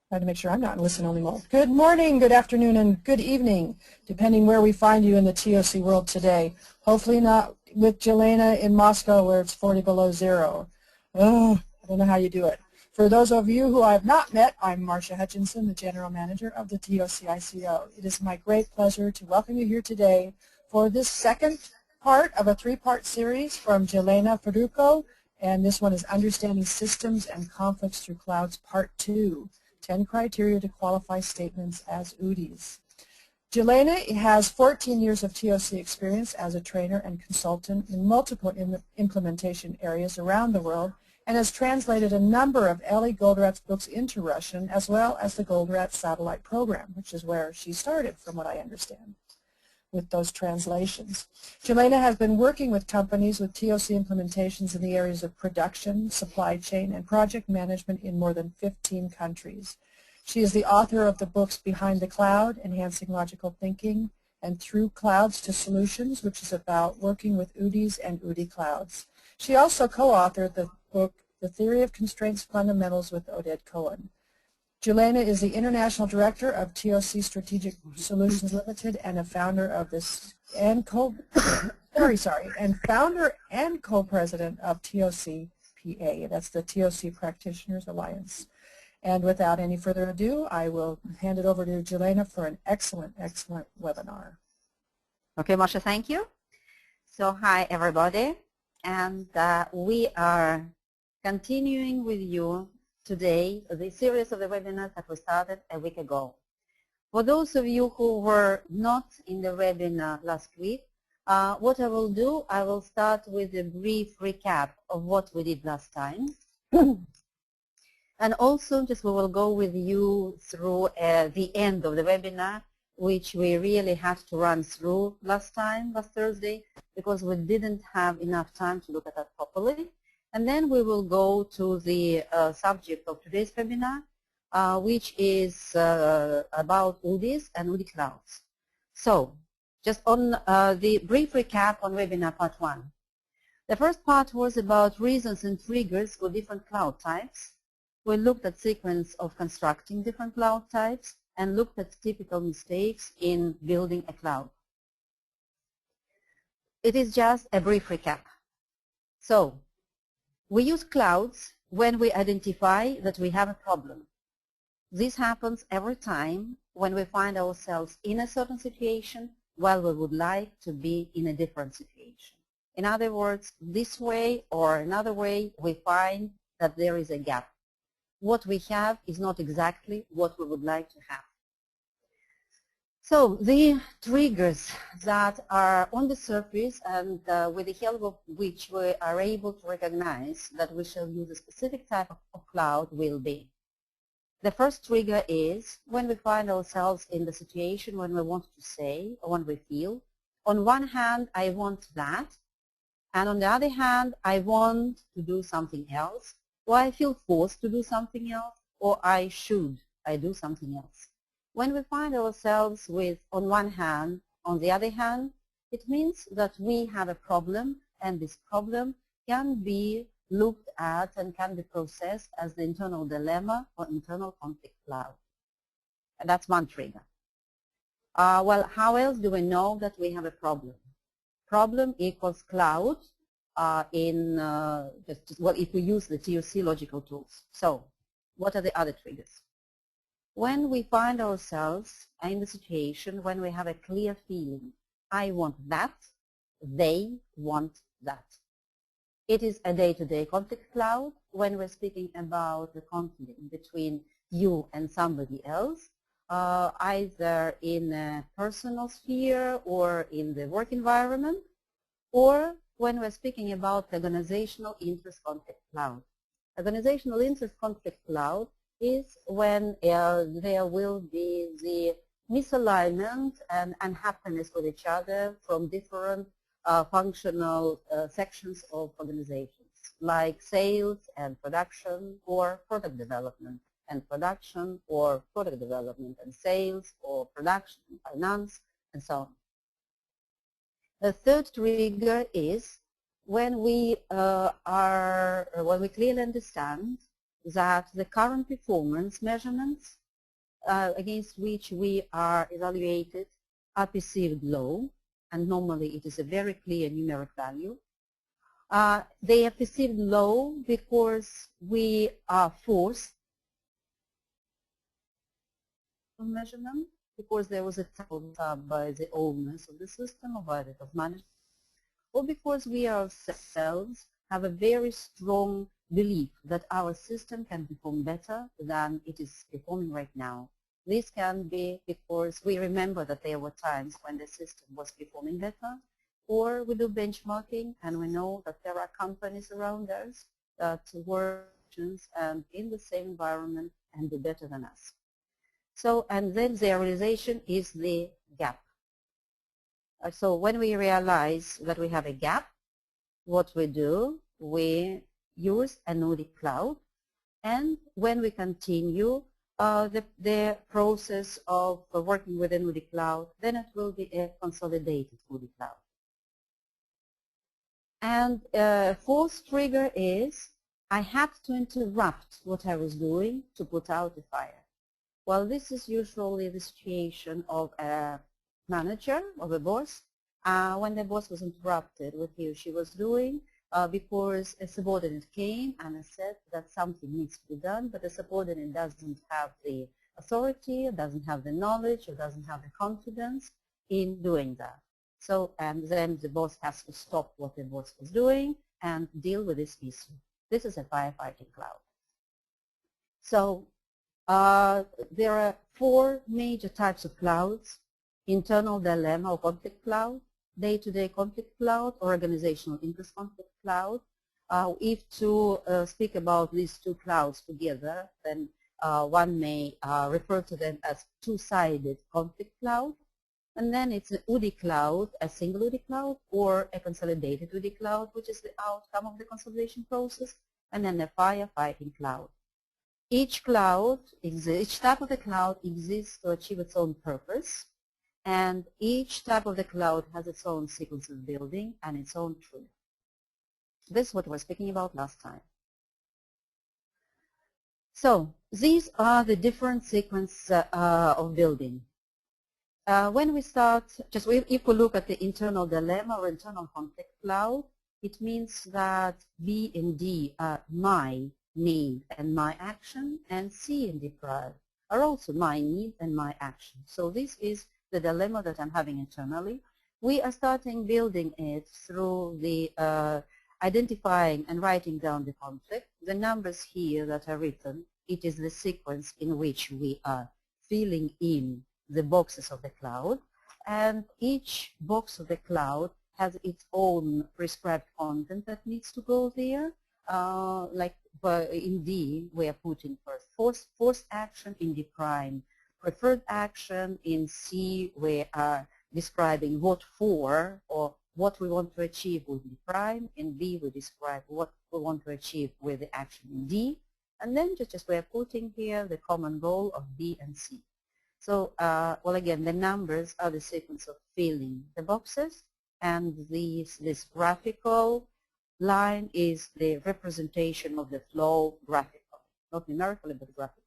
Trying to make sure I'm not in listen-only mode. Good morning, good afternoon, and good evening, depending where we find you in the TOC world today. Hopefully not with Jelena in Moscow where it's 40 below zero. Oh, I don't know how you do it. For those of you who I have not met, I'm Marcia Hutchinson, the General Manager of the TOC ICO. It is my great pleasure to welcome you here today for this second part of a three-part series from Jelena Ferruco, and this one is Understanding Systems and Conflicts Through Clouds Part 2. 10 criteria to qualify statements as UDEs. Jelena has 14 years of TOC experience as a trainer and consultant in multiple implementation areas around the world and has translated a number of Ellie Goldratt's books into Russian as well as the Goldratt Satellite Program, which is where she started from what I understand with those translations. Jelena has been working with companies with TOC implementations in the areas of production, supply chain, and project management in more than 15 countries. She is the author of the books Behind the Cloud, Enhancing Logical Thinking, and Through Clouds to Solutions, which is about working with UDES and UDE Clouds. She also co-authored the book The Theory of Constraints Fundamentals with Oded Cohen. Jelena is the International Director of TOC Strategic Solutions Limited and a founder of this and founder and co-president of TOC PA. That's the TOC Practitioners Alliance. And without any further ado, I will hand it over to Jelena for an excellent, excellent webinar. Okay, Masha, thank you. So hi, everybody. And we are continuing with you today the series of the webinars that we started a week ago. For those of you who were not in the webinar last week, what I will do, I will start with a brief recap of what we did last time. And also just we will go with you through the end of the webinar, which we really had to run through last Thursday, because we didn't have enough time to look at that properly. And then we will go to the subject of today's webinar, which is about UDES and UDE Clouds. So just on the brief recap on webinar part 1. The first part was about reasons and triggers for different cloud types. We looked at sequence of constructing different cloud types and looked at typical mistakes in building a cloud. It is just a brief recap. So we use clouds when we identify that we have a problem. This happens every time when we find ourselves in a certain situation while we would like to be in a different situation. In other words, this way or another way, we find that there is a gap. What we have is not exactly what we would like to have. So the triggers that are on the surface and with the help of which we are able to recognize that we shall use a specific type of cloud will be. The first trigger is when we find ourselves in the situation when we want to say or when we feel, on one hand I want that, and on the other hand I want to do something else, or I feel forced to do something else, or I do something else. When we find ourselves with on one hand, on the other hand, it means that we have a problem, and this problem can be looked at and can be processed as the internal dilemma or internal conflict cloud. And that's one trigger. Well, how else do we know that we have a problem? Problem equals cloud well, if we use the TOC logical tools. So what are the other triggers? When we find ourselves in the situation when we have a clear feeling, I want that, they want that. It is a day-to-day conflict cloud when we're speaking about the conflict between you and somebody else, either in a personal sphere or in the work environment, or when we're speaking about organizational interest conflict cloud. Organizational interest conflict cloud is when there will be the misalignment and unhappiness with each other from different functional sections of organizations, like sales and production, or product development and production, or product development and sales, or production and finance, and so on. The third trigger is when we clearly understand that the current performance measurements against which we are evaluated are perceived low, and normally it is a very clear numeric value. They are perceived low because we are forced to measure them, because there was a tab by the owners of the system or by the top management, or because we ourselves have a very strong belief that our system can perform better than it is performing right now. This can be because we remember that there were times when the system was performing better, or we do benchmarking and we know that there are companies around us that work and in the same environment and do better than us. So, and then the realization is the gap. So when we realize that we have a gap, what we do, we use an UDE Cloud, and when we continue the process of working with an UDE Cloud, then it will be a consolidated UDE Cloud. And fourth trigger is I had to interrupt what I was doing to put out a fire. Well, this is usually the situation of a manager, of a boss, when the boss was interrupted what he or she was doing because a subordinate came and said that something needs to be done, but the subordinate doesn't have the authority, doesn't have the knowledge, or doesn't have the confidence in doing that. So, and then the boss has to stop what the boss was doing and deal with this issue. This is a firefighting cloud. So, there are four major types of clouds: internal dilemma or conflict cloud, day-to-day conflict cloud, or organizational interest conflict cloud. If to speak about these two clouds together, then one may refer to them as two-sided conflict cloud. And then it's an UDE cloud, a single UDE cloud, or a consolidated UDE cloud, which is the outcome of the consolidation process, and then a firefighting cloud. Each cloud exists, each type of the cloud exists to achieve its own purpose, and each type of the cloud has its own sequence of building and its own truth. This is what we were speaking about last time. So these are the different sequences of building. When we start, just if we look at the internal dilemma or internal conflict cloud, it means that B and D are my need and my action, and C and D prime are also my need and my action. So this is the dilemma that I'm having internally. We are starting building it through the identifying and writing down the conflict. The numbers here that are written, it is the sequence in which we are filling in the boxes of the cloud, and each box of the cloud has its own prescribed content that needs to go there. Like in D, we are putting first forced action, in D prime preferred action, in C we are describing what for or what we want to achieve with D prime, in B we describe what we want to achieve with the action in D, and then just we are putting here the common goal of B and C. So, well, again, the numbers are the sequence of filling the boxes, and this graphical line is the representation of the flow graphically, not numerically, but graphically.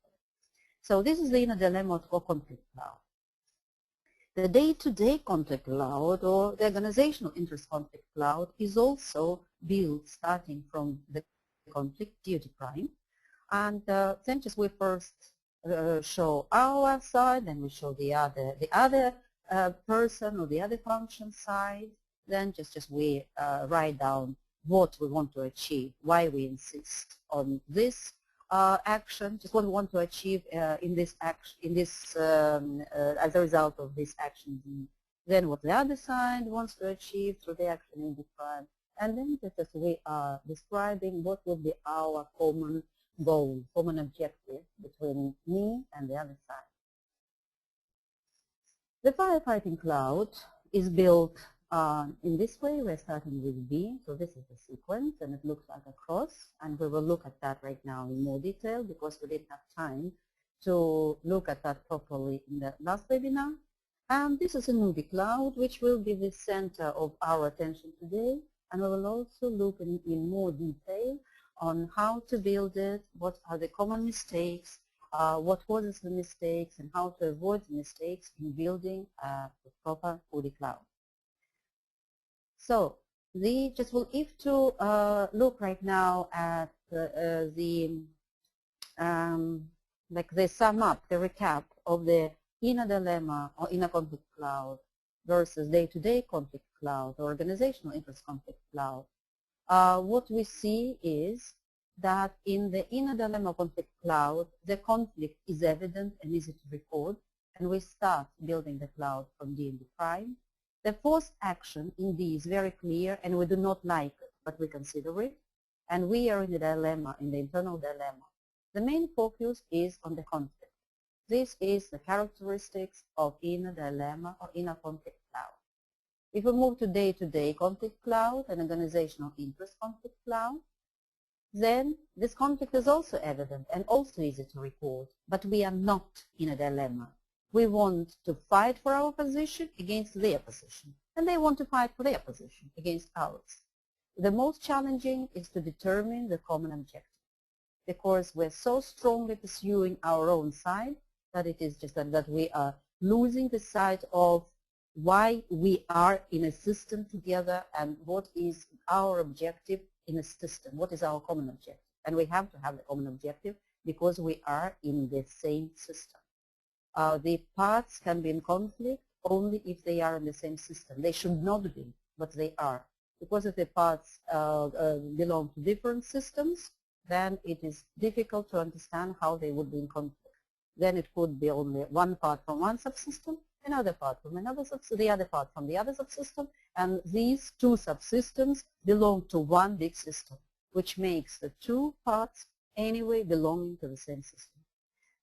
So this is the inner dilemma of conflict cloud. The day-to-day conflict cloud, or the organizational interest conflict cloud, is also built starting from the conflict duty prime, and then just we first show our side, then we show the other person or the other function side, then just we write down what we want to achieve, why we insist on this action, just what we want to achieve in this action, as a result of this action, then what the other side wants to achieve through the action in the prime, and then just as we are describing what would be our common goal, common objective between me and the other side. The firefighting cloud is built in this way. We're starting with B, so this is the sequence, and it looks like a cross, and we will look at that right now in more detail because we didn't have time to look at that properly in the last webinar. And this is a UDE Cloud, which will be the center of our attention today, and we will also look in more detail on how to build it, what are the common mistakes, what causes the mistakes, and how to avoid the mistakes in building the proper UDE Cloud. So, if to look right now at like they sum up, the recap of the inner dilemma or inner conflict cloud versus day-to-day conflict cloud or organizational interest conflict cloud, what we see is that in the inner dilemma conflict cloud, the conflict is evident and easy to record, and we start building the cloud from D&D prime. The forced action in D is very clear, and we do not like it, but we consider it, and we are in the dilemma, in the internal dilemma. The main focus is on the conflict. This is the characteristics of inner dilemma or inner conflict cloud. If we move to day-to-day conflict cloud and organizational interest conflict cloud, then this conflict is also evident and also easy to record, but we are not in a dilemma. We want to fight for our position against their position, and they want to fight for their position against ours. The most challenging is to determine the common objective, because we're so strongly pursuing our own side that it is just that we are losing the sight of why we are in a system together and what is our objective in a system, what is our common objective. And we have to have the common objective because we are in the same system. The parts can be in conflict only if they are in the same system. They should not be, but they are. Because if the parts belong to different systems, then it is difficult to understand how they would be in conflict. Then it could be only one part from one subsystem, another part from another subsystem, the other part from the other subsystem, and these two subsystems belong to one big system, which makes the two parts anyway belonging to the same system.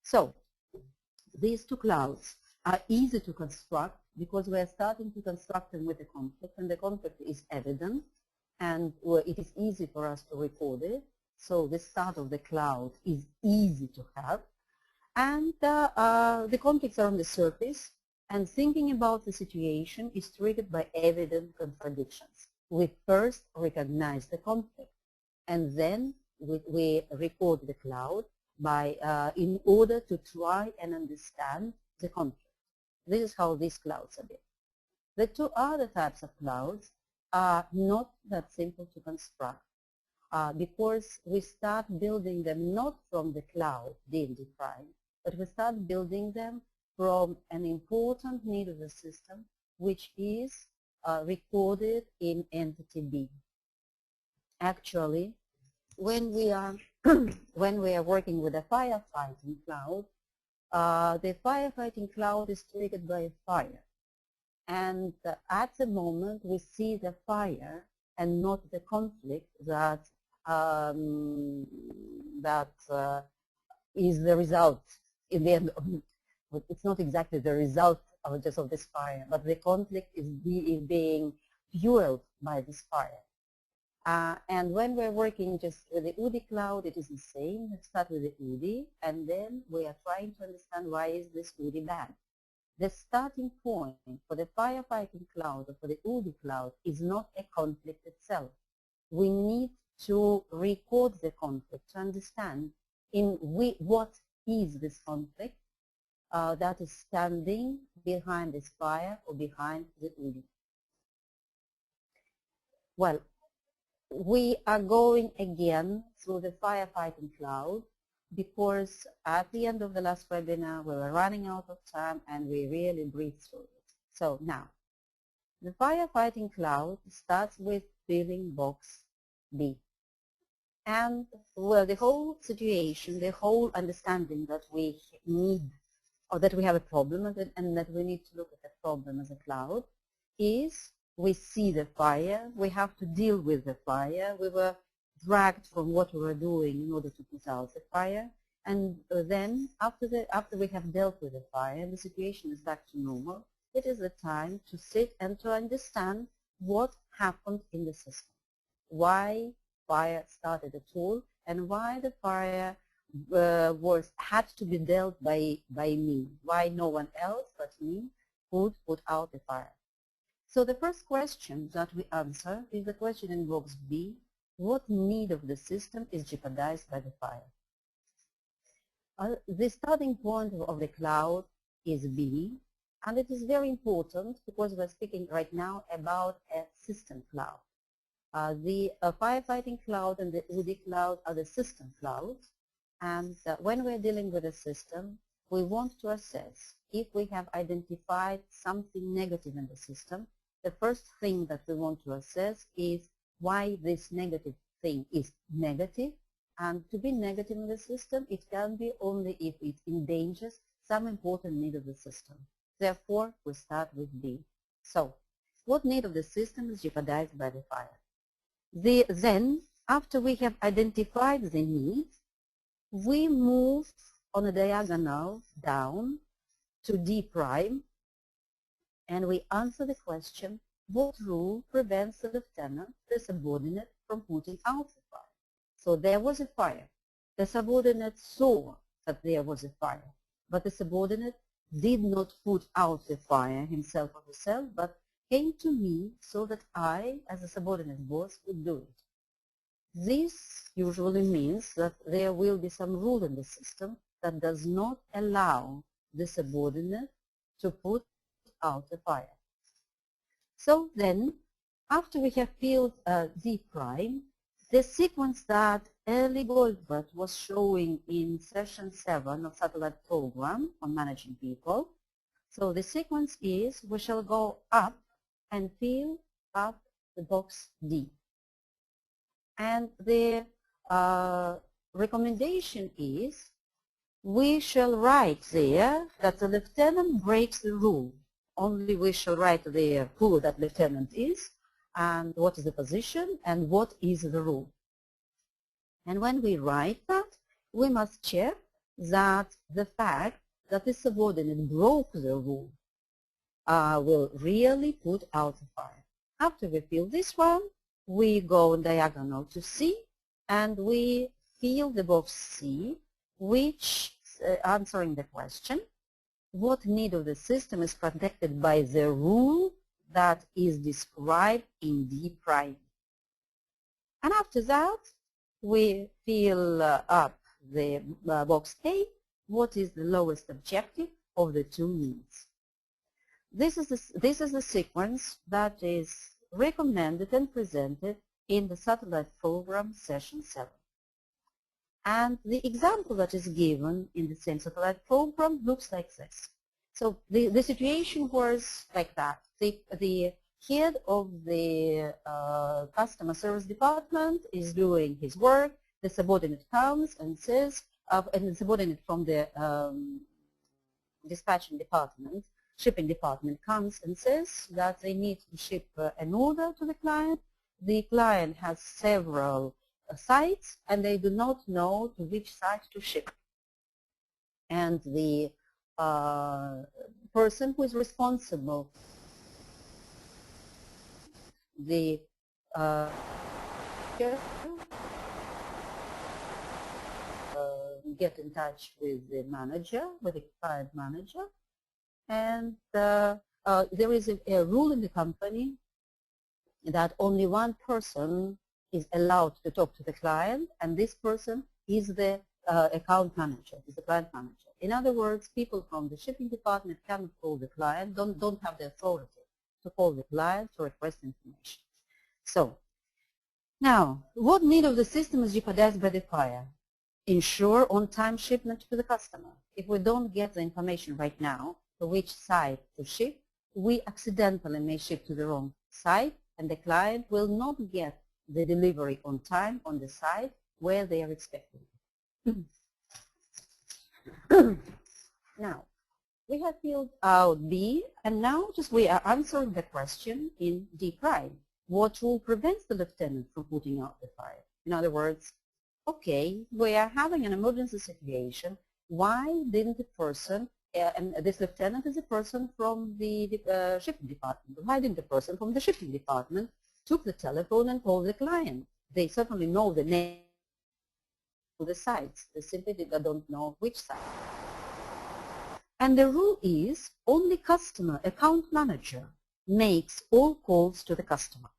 So these two clouds are easy to construct because we are starting to construct them with the conflict, and the conflict is evident, and it is easy for us to record it. So the start of the cloud is easy to have, and the conflicts are on the surface, and thinking about the situation is triggered by evident contradictions. We first recognize the conflict, and then we record the cloud in order to try and understand the conflict. This is how these clouds are built. The two other types of clouds are not that simple to construct because we start building them not from the cloud, D&D prime, but we start building them from an important need of the system, which is recorded in entity B. Actually, when we are working with a firefighting cloud, the firefighting cloud is triggered by a fire, and at the moment we see the fire and not the conflict that is the result in the end. It's not exactly the result of just of this fire, but the conflict is being fueled by this fire. And when we're working just with the UDE Cloud, it is the same. Let's start with the UDE, and then we are trying to understand why is this UDE bad. The starting point for the firefighting cloud or for the UDE Cloud is not a conflict itself. We need to record the conflict to understand what is this conflict that is standing behind this fire or behind the UDE. Well, we are going again through the firefighting cloud because at the end of the last webinar we were running out of time and we really breathed through it. So now, the firefighting cloud starts with building box B. And well, the whole situation, the whole understanding that we need or that we have a problem and that we need to look at the problem as a cloud is we see the fire, we have to deal with the fire, we were dragged from what we were doing in order to put out the fire, and then after we have dealt with the fire and the situation is back to normal, it is the time to sit and to understand what happened in the system, why fire started at all, and why the fire had to be dealt by me, why no one else but me could put out the fire. So the first question that we answer is the question in box B, What need of the system is jeopardized by the fire? The starting point of the cloud is B, and it is very important because we're speaking right now about a system cloud. The firefighting cloud and the UDE cloud are the system clouds, and when we're dealing with a system, we want to assess if we have identified something negative in the system. The first thing that we want to assess is why this negative thing is negative, and to be negative in the system, it can be only if it endangers some important need of the system. Therefore, we start with B. So, what need of the system is jeopardized by the fire? Then, after we have identified the need, we move on a diagonal down to D prime, and we answer the question, what rule prevents the lieutenant, the subordinate, from putting out the fire? So there was a fire. The subordinate saw that there was a fire, but the subordinate did not put out the fire himself or herself, but came to me so that I, as a subordinate boss, would do it. This usually means that there will be some rule in the system that does not allow the subordinate to put out the fire. So then, after we have filled D prime, the sequence that Ellie Goldberg was showing in session 7 of satellite program on managing people. So the sequence is we shall go up and fill up the box D. And the recommendation is we shall write there that the lieutenant breaks the rule. Only we shall write there who that lieutenant is and what is the position and what is the rule. And when we write that, we must check that the fact that the subordinate broke the rule will really put out the fire. After we fill this one, we go diagonal to C and we fill the box C, which answering the question, what need of the system is protected by the rule that is described in D prime. And after that, we fill up the box A, what is the lowest objective of the two needs. This is the sequence that is recommended and presented in the satellite program session 7. And the example that is given in the same satellite program looks like this. So the situation was like that. The head of the customer service department is doing his work. The subordinate comes and says, and the subordinate from the dispatching department, shipping department comes and says that they need to ship an order to the client. The client has several sites and they do not know to which site to ship. And the person who is responsible, the get in touch with the manager, with the client manager, and there is a rule in the company that only one person is allowed to talk to the client, and this person is the account manager, is the client manager. In other words, people from the shipping department cannot call the client, don't have the authority to call the client to request information. So, now, what need of the system is jeopardized by the fire? Ensure on-time shipment to the customer. If we don't get the information right now to which site to ship, we accidentally may ship to the wrong site, and the client will not get the delivery on time on the site where they are expecting it. Now, we have filled out B, and now just we are answering the question in D prime. What rule prevents the lieutenant from putting out the fire? In other words, okay, we are having an emergency situation. Why didn't the person, and this lieutenant is a person from the shipping department, why didn't the person from the shipping department took the telephone and called the client? They certainly know the name of the sites. They simply don't know which site. And the rule is only customer account manager makes all calls to the customer.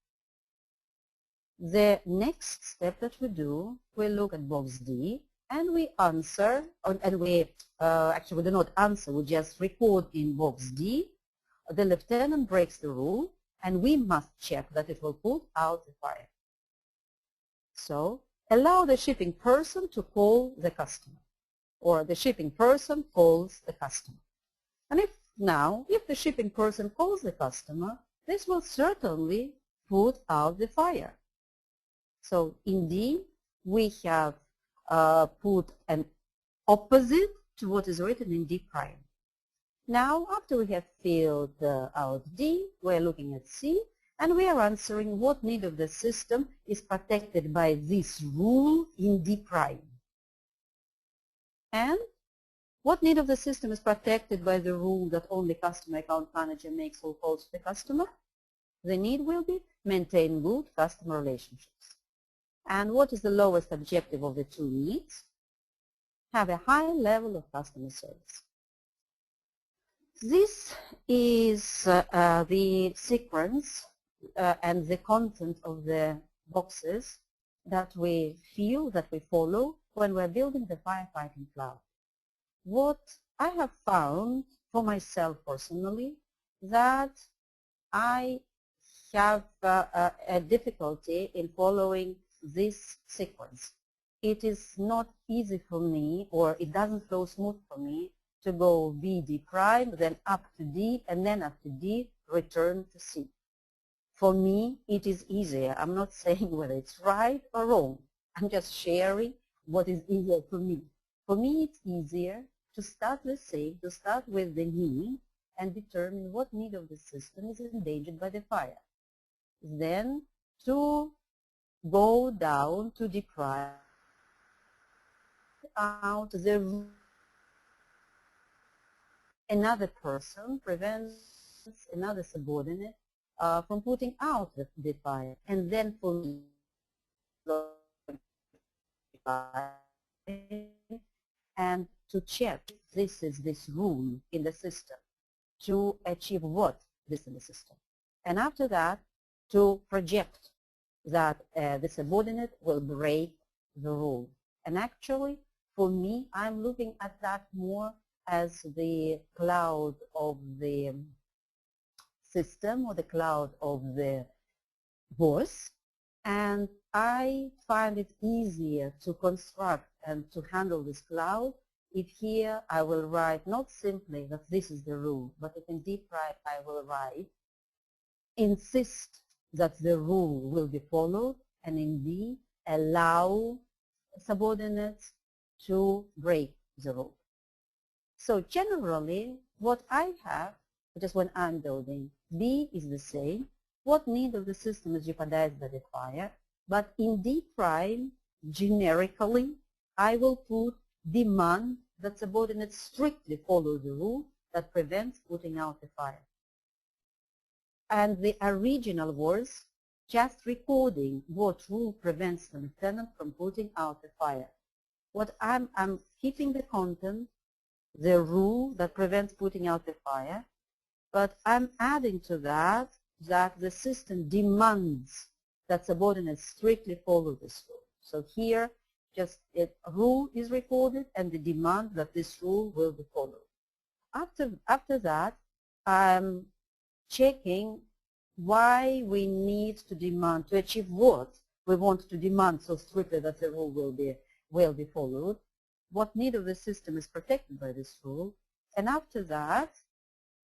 The next step that we do, we look at box D and we answer, and we actually we do not answer, we just record in box D. The lieutenant breaks the rule and we must check that it will put out the fire. So allow the shipping person to call the customer, or the shipping person calls the customer. And if the shipping person calls the customer, this will certainly put out the fire. So indeed, we have put an opposite to what is written in D prime. Now, after we have filled out D, we're looking at C, and we are answering what need of the system is protected by this rule in D prime. And what need of the system is protected by the rule that only customer account manager makes all calls to the customer? The need will be maintain good customer relationships. And what is the lowest objective of the two needs? Have a high level of customer service. This is the sequence and the content of the boxes that we feel, that we follow when we're building the firefighting cloud. What I have found for myself personally, that I have a difficulty in following this sequence. It is not easy for me, or it doesn't flow smooth for me, to go B, D prime, then up to D, and then after D, return to C. For me, it is easier. I'm not saying whether it's right or wrong. I'm just sharing what is easier for me. For me, it's easier to start the same, to start with the need and determine what need of the system is endangered by the fire. Then to go down to D prime out the another person prevents another subordinate from putting out the fire. And then for me, and to check this is this rule in the system to achieve what this in the system. And after that, to project that the subordinate will break the rule. And actually, for me, I'm looking at that more as the cloud of the system, or the cloud of the boss, and I find it easier to construct and to handle this cloud if here I will write not simply that this is the rule, but if in D prime I will write insist that the rule will be followed, and in D allow subordinates to break the rule. So generally, what I have, just when I'm building, B is the same. What need of the system is jeopardized by the fire, but in D prime, generically, I will put demand that subordinates strictly follow the rule that prevents putting out the fire. And the original was just recording what rule prevents the lieutenant from putting out the fire. What I'm keeping the content, the rule that prevents putting out the fire, but I'm adding to that the system demands that subordinates strictly follow this rule. So here, just a rule is recorded and the demand that this rule will be followed. After that, I'm checking why we need to demand, to achieve what we want to demand so strictly that the rule will be followed. What need of the system is protected by this rule. And after that,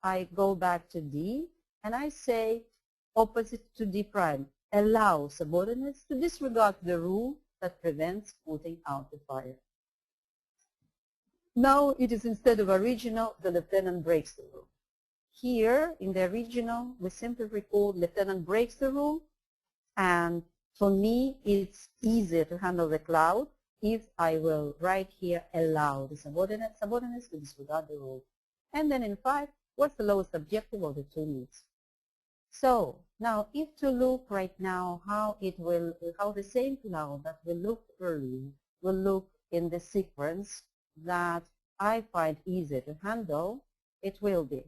I go back to D and I say opposite to D prime, allow subordinates to disregard the rule that prevents putting out the fire. Now it is instead of original, the lieutenant breaks the rule. Here in the original, we simply record lieutenant breaks the rule, and for me it's easier to handle the cloud if I will write here allow the subordinates to disregard the rule. And then in 5, what's the lowest objective of the two needs? So now if to look right now how the same cloud that we looked earlier will look in the sequence that I find easier to handle, it will be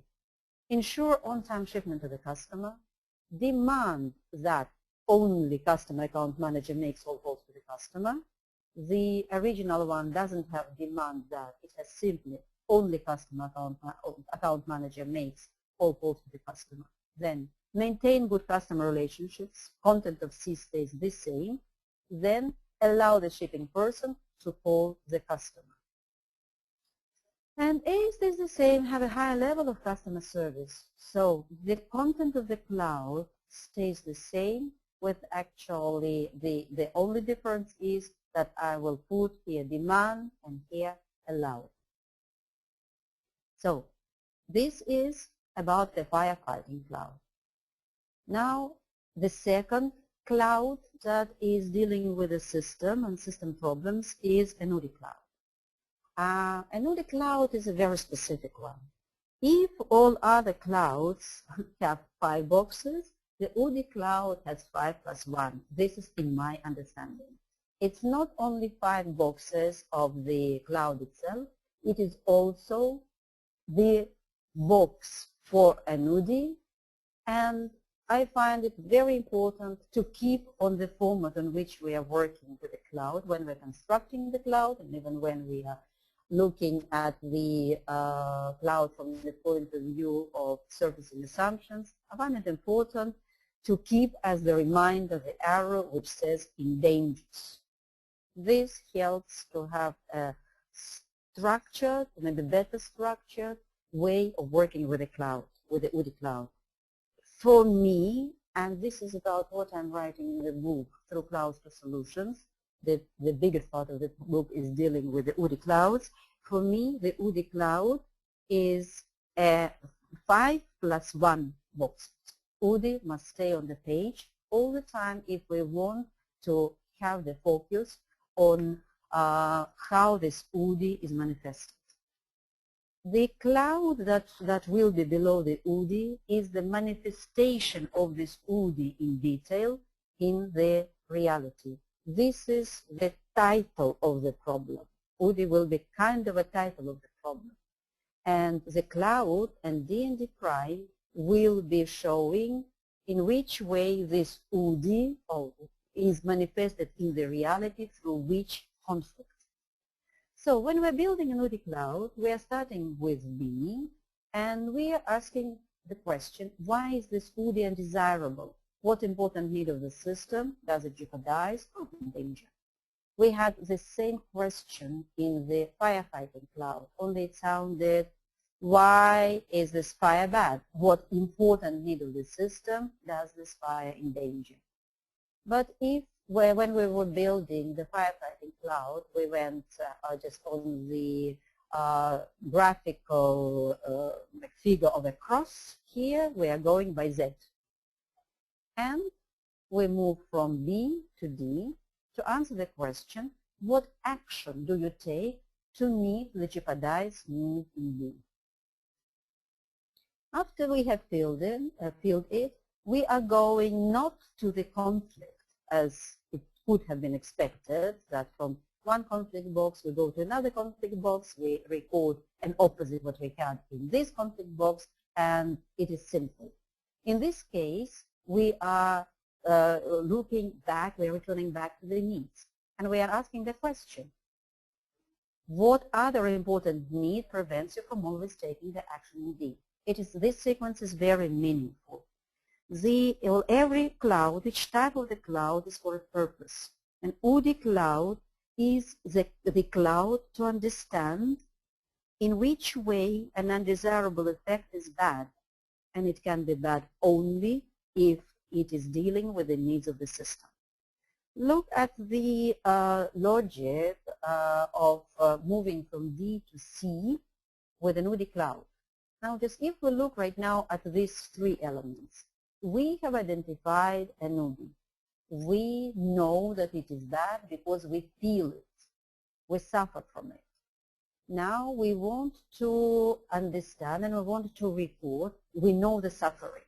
ensure on-time shipment to the customer, demand that only customer account manager makes all calls to the customer. The original one doesn't have demand that. It has simply only customer account manager makes all calls to the customer. Then maintain good customer relationships, content of C stays the same, then allow the shipping person to call the customer. And A stays the same, have a higher level of customer service. So the content of the cloud stays the same, with actually the only difference is that I will put here demand and here allow. So this is about the firefighting cloud. Now the second cloud that is dealing with the system and system problems is an UDE Cloud. An UDE Cloud is a very specific one. If all other clouds have 5 boxes, the UDE Cloud has 5 plus 1. This is in my understanding. It's not only 5 boxes of the cloud itself, it is also the box for an UDE, and I find it very important to keep on the format on which we are working with the cloud when we're constructing the cloud, and even when we are looking at the cloud from the point of view of servicing assumptions. I find it important to keep as the reminder the arrow which says in dangers. This helps to have a structured, maybe better structured way of working with the cloud, with the UDE Cloud. For me, and this is about what I'm writing in the book, Through Clouds to Solutions, the biggest part of the book is dealing with the UDE Clouds. For me, the UDE Cloud is a 5 plus 1 box. UDE must stay on the page all the time if we want to have the focus on how this UDE is manifested. The cloud that will be below the UDE is the manifestation of this UDE in detail in the reality. This is the title of the problem. UDE will be kind of a title of the problem. And the cloud and D&D Prime will be showing in which way this UDE is manifested in the reality through which conflict. So when we're building an UDE Cloud, we are starting with B, and we are asking the question, why is this UDE undesirable? What important need of the system? Does it jeopardize or endanger? We had the same question in the firefighting cloud, only it sounded, why is this fire bad? What important need of the system does this fire endanger? But when we were building the firefighting cloud, we went just on the graphical figure of a cross. Here we are going by Z. And we move from B to D to answer the question, what action do you take to meet the jeopardized need in B? After we have filled it, we are going not to the conflict as it could have been expected, that from one conflict box we go to another conflict box, we record an opposite what we had in this conflict box, and it is simple. In this case, we are looking back, we are returning back to the needs, and we are asking the question, what other important need prevents you from always taking the action in D? This sequence is very meaningful. Every cloud, each type of the cloud is for a purpose. An UDE Cloud is the cloud to understand in which way an undesirable effect is bad. And it can be bad only if it is dealing with the needs of the system. Look at the logic of moving from D to C with an UDE Cloud. Now, just if we look right now at these 3 elements, we have identified an UDE. We know that it is bad because we feel it. We suffer from it. Now we want to understand and we want to report. We know the suffering,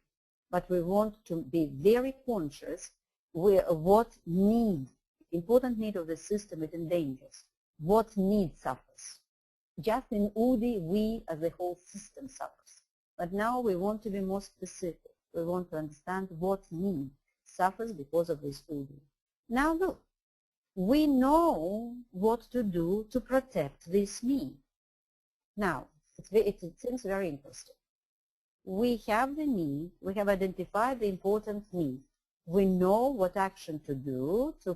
but we want to be very conscious what need, important need of the system it endangers. What need suffers? Just in UDE, we as the whole system suffers. But now we want to be more specific. We want to understand what need suffers because of this UDE. Now look, we know what to do to protect this need. Now, it seems very interesting. We have the need, we have identified the important need. We know what action to do to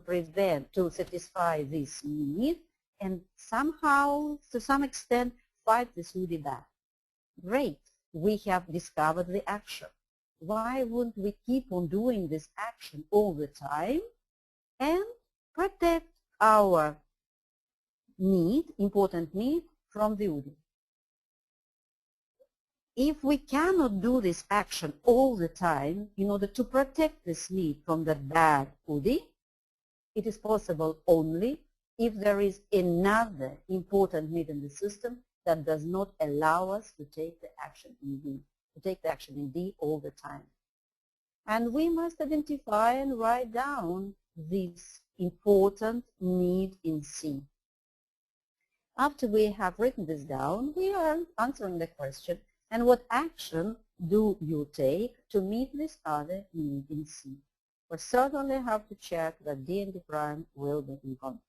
satisfy this need, and somehow, to some extent, fight this UDE back. Great, we have discovered the action. Why wouldn't we keep on doing this action all the time and protect our need, important need, from the UDE? If we cannot do this action all the time in order to protect this need from that bad UDE, it is possible only if there is another important need in the system that does not allow us to take the action in D, all the time. And we must identify and write down this important need in C. After we have written this down, we are answering the question, and what action do you take to meet this other need in C? We certainly have to check that D and D prime will be in conflict.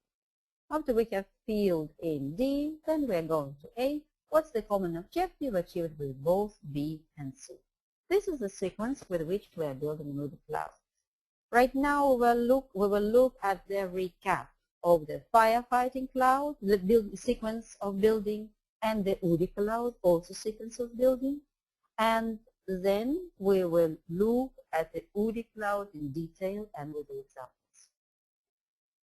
After we have filled in D, then we are going to A. What's the common objective achieved with both B and C? This is the sequence with which we are building a UDE Cloud. Right now we will look at the recap of the firefighting cloud, the sequence of building, and the UDE Cloud, also sequence of building. And then we will look at the UDE Cloud in detail and with the examples.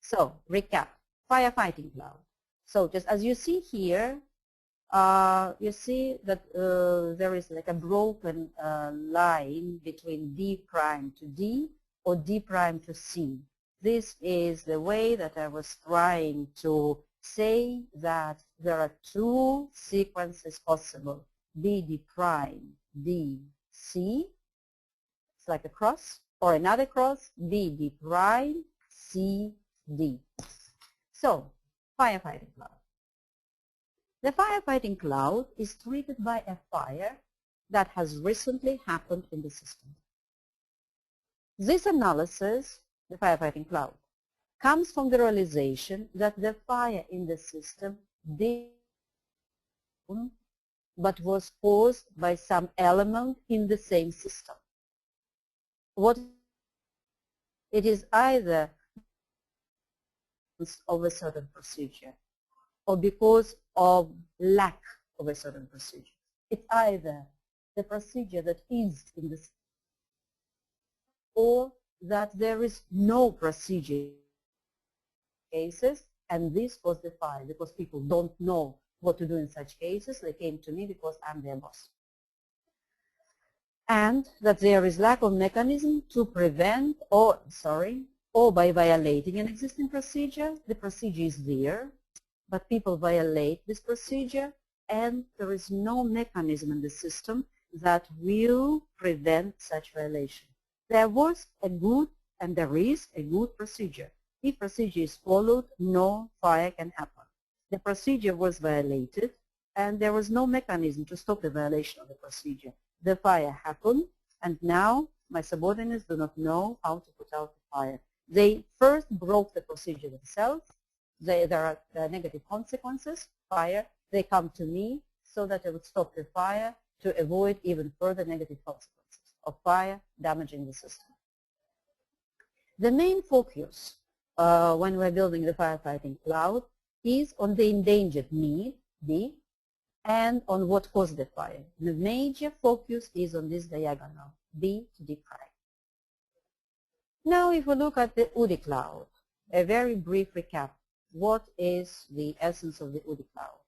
So, recap, firefighting cloud. So just as you see here, you see that there is like a broken line between D prime to D or D prime to C. This is the way that I was trying to say that there are two sequences possible, B, D prime, D, C. It's like a cross, or another cross, B, D prime, C, D. So, firefighting cloud. The firefighting cloud is triggered by a fire that has recently happened in the system. This analysis, the firefighting cloud, comes from the realization that the fire in the system did, but was caused by some element in the same system. What it is either of a certain procedure or because of lack of a certain procedure. It's either the procedure that is in the system or that there is no procedure cases, and this was the fire because people don't know what to do in such cases. They came to me because I'm their boss. And that there is lack of mechanism to prevent or by violating an existing procedure. The procedure is there, but people violate this procedure, and there is no mechanism in the system that will prevent such violation. There was a good and there is a good procedure. If procedure is followed, no fire can happen. The procedure was violated and there was no mechanism to stop the violation of the procedure. The fire happened, and now my subordinates do not know how to put out the fire. They first broke the procedure themselves. There are negative consequences, fire. They come to me so that I would stop the fire to avoid even further negative consequences of fire damaging the system. The main focus when we're building the firefighting cloud is on the endangered need, D, and on what caused the fire. The major focus is on this diagonal, B to D prime. Now if we look at the UDE Cloud, a very brief recap. What is the essence of the UDE Cloud?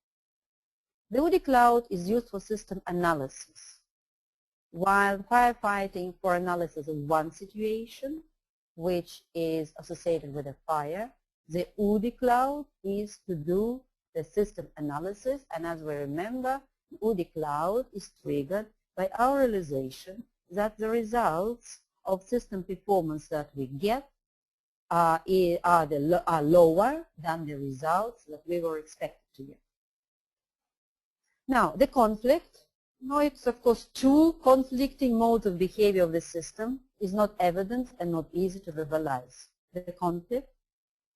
The UDE Cloud is used for system analysis, while firefighting for analysis of one situation, which is associated with a fire. The UDE Cloud is to do the system analysis, and as we remember, UDE Cloud is triggered by our realization that the results of system performance that we get are lower than the results that we were expected to get. Now, the conflict. Now, it's of course two conflicting modes of behavior of the system. is not evident and not easy to verbalize. The concept,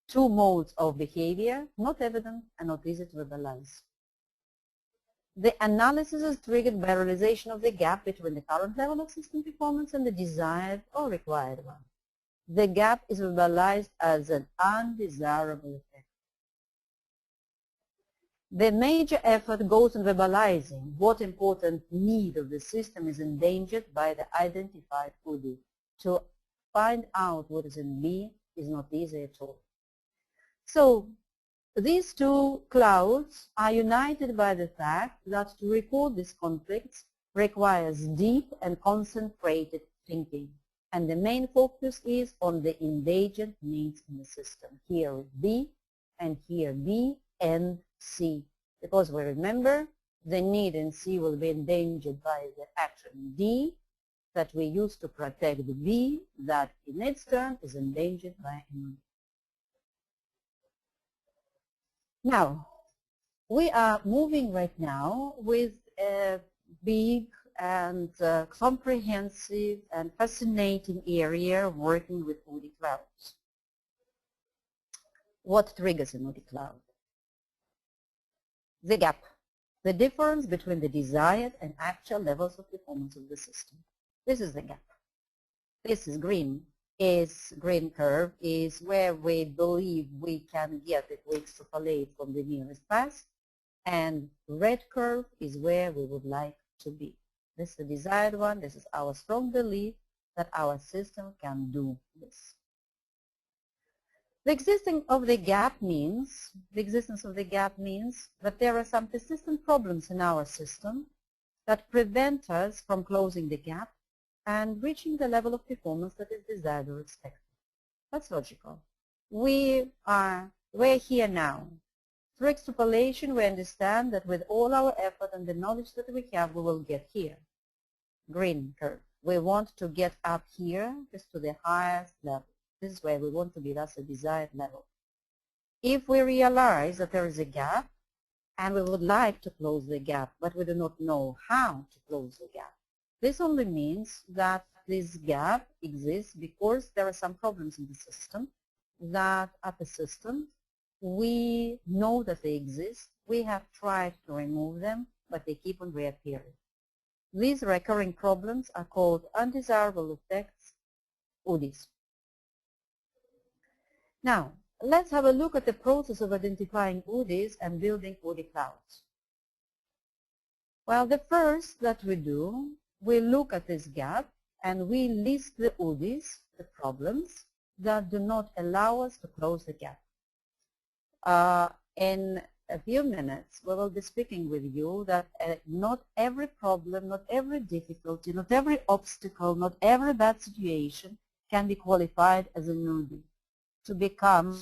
two modes of behavior, not evident and not easy to verbalize. The analysis is triggered by realization of the gap between the current level of system performance and the desired or required one. The gap is verbalized as an undesirable effect. The major effort goes in verbalizing what important need of the system is endangered by the identified UDE. To find out what is in B is not easy at all. So these two clouds are united by the fact that to record these conflicts requires deep and concentrated thinking. And the main focus is on the endangered needs in the system. Here B and here B and C. Because we remember the need in C will be endangered by the action D that we use to protect the B that in its turn is endangered by M. Now, we are moving right now with a big and comprehensive and fascinating area working with UDE Clouds. What triggers an UDE Cloud? The gap, the difference between the desired and actual levels of performance of the system. This is the gap. This is green. Green curve is where we believe we can get if we extrapolate from the nearest past, and red curve is where we would like to be. This is the desired one. This is our strong belief that our system can do this. The existence of the gap means that there are some persistent problems in our system that prevent us from closing the gap and reaching the level of performance that is desired or expected. That's logical. We're here now. Through extrapolation, we understand that with all our effort and the knowledge that we have, we will get here. Green curve. We want to get up here just to the highest level. This is where we want to be. That's the desired level. If we realize that there is a gap and we would like to close the gap, but we do not know how to close the gap, this only means that this gap exists because there are some problems in the system that are persistent. We know that they exist. We have tried to remove them, but they keep on reappearing. These recurring problems are called undesirable effects, UDEs. Now, let's have a look at the process of identifying UDEs and building UDE Clouds. Well, the first that we do, we look at this gap and we list the UDEs, the problems that do not allow us to close the gap. In a few minutes, we will be speaking with you that not every problem, not every difficulty, not every obstacle, not every bad situation can be qualified as an UDE to become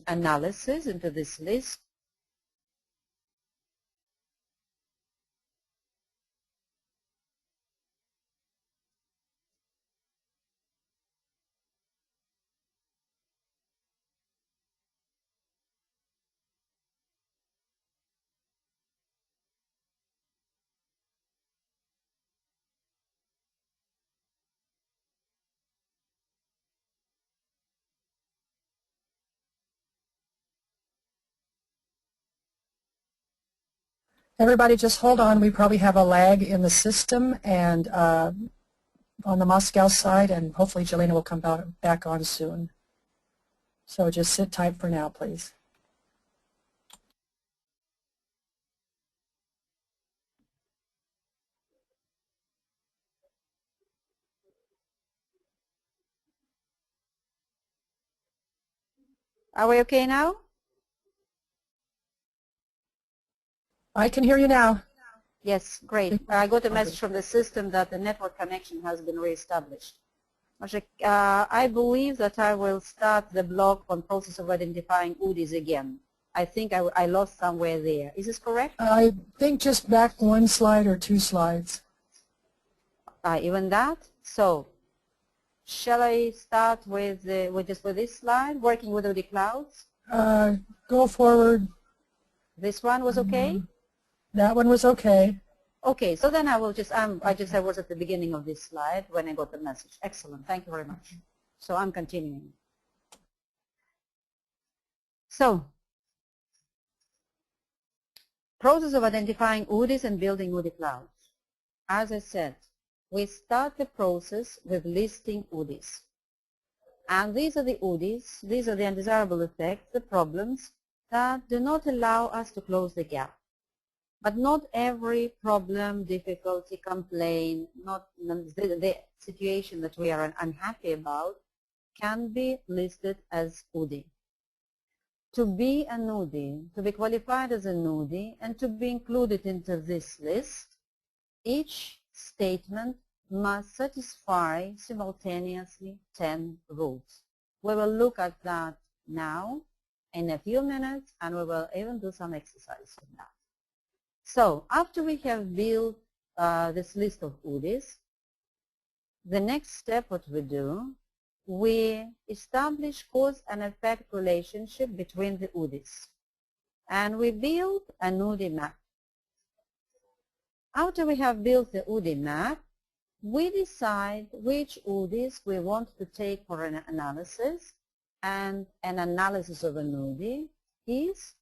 analysis into this list. Everybody just hold on. We probably have a lag in the system and on the Moscow side, and hopefully Jelena will come back on soon. So just sit tight for now, please. Are we okay now? I can hear you now. Yes, great. I got a message from the system that the network connection has been reestablished. I believe that I will start the block on process of identifying UDEs again. I think I lost somewhere there. Is this correct? I think just back one slide or two slides. Even that? So, shall I start with just with this slide, working with UDE Clouds? Go forward. This one was okay? That one was okay. Okay, so then I will just, I was at the beginning of this slide when I got the message. Excellent, thank you very much. So I'm continuing. So, process of identifying UDEs and building UDE Clouds. As I said, we start the process with listing UDEs. And these are the UDEs, these are the undesirable effects, the problems that do not allow us to close the gap. But not every problem, difficulty, complaint, not the situation that we are unhappy about can be listed as UDE. To be an UDE, to be qualified as an UDE, and to be included into this list, each statement must satisfy simultaneously 10 rules. We will look at that now in a few minutes, and we will even do some exercise on that. So after we have built this list of UDEs, the next step what we do, we establish cause and effect relationship between the UDEs. And we build an UDE map. After we have built the UDE map, we decide which UDEs we want to take for an analysis, and an analysis of an UDE is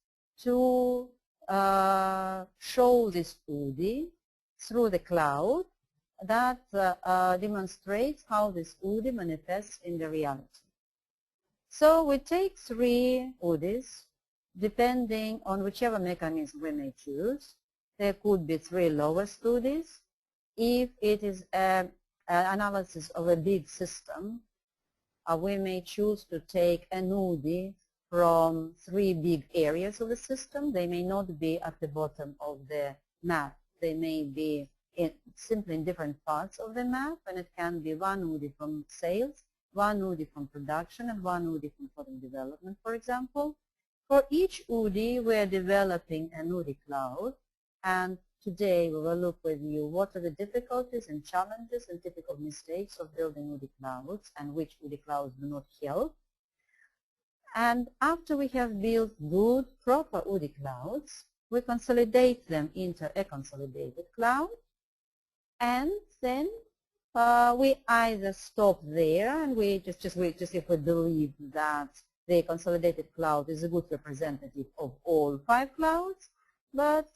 to show this UDE through the cloud that demonstrates how this UDE manifests in the reality. So we take 3 UDEs depending on whichever mechanism we may choose. There could be 3 lowest UDEs. If it is an analysis of a big system, we may choose to take an UDE from 3 big areas of the system. They may not be at the bottom of the map. They may be simply in different parts of the map, and it can be 1 UDE from sales, 1 UDE from production, and 1 UDE from product development, for example. For each UDE, we are developing an UDE cloud, and today we will look with you what are the difficulties and challenges and typical mistakes of building UDE clouds, and which UDE clouds do not help. And after we have built good, proper UDE clouds, we consolidate them into a consolidated cloud, and then we either stop there, and we just if we believe that the consolidated cloud is a good representative of all 5 clouds, but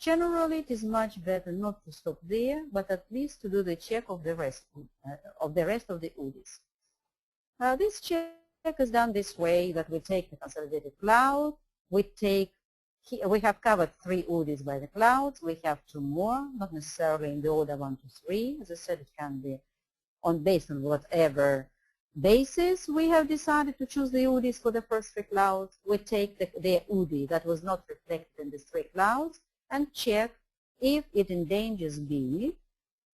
generally it is much better not to stop there, but at least to do the check of the rest of the UDEs. This check is done this way, that we take the consolidated cloud, we have covered 3 UDEs by the clouds, we have 2 more, not necessarily in the order 1 to 3. As I said, it can be based on whatever basis we have decided to choose the UDEs for the first 3 clouds. We take the UDE that was not reflected in the 3 clouds and check if it endangers B.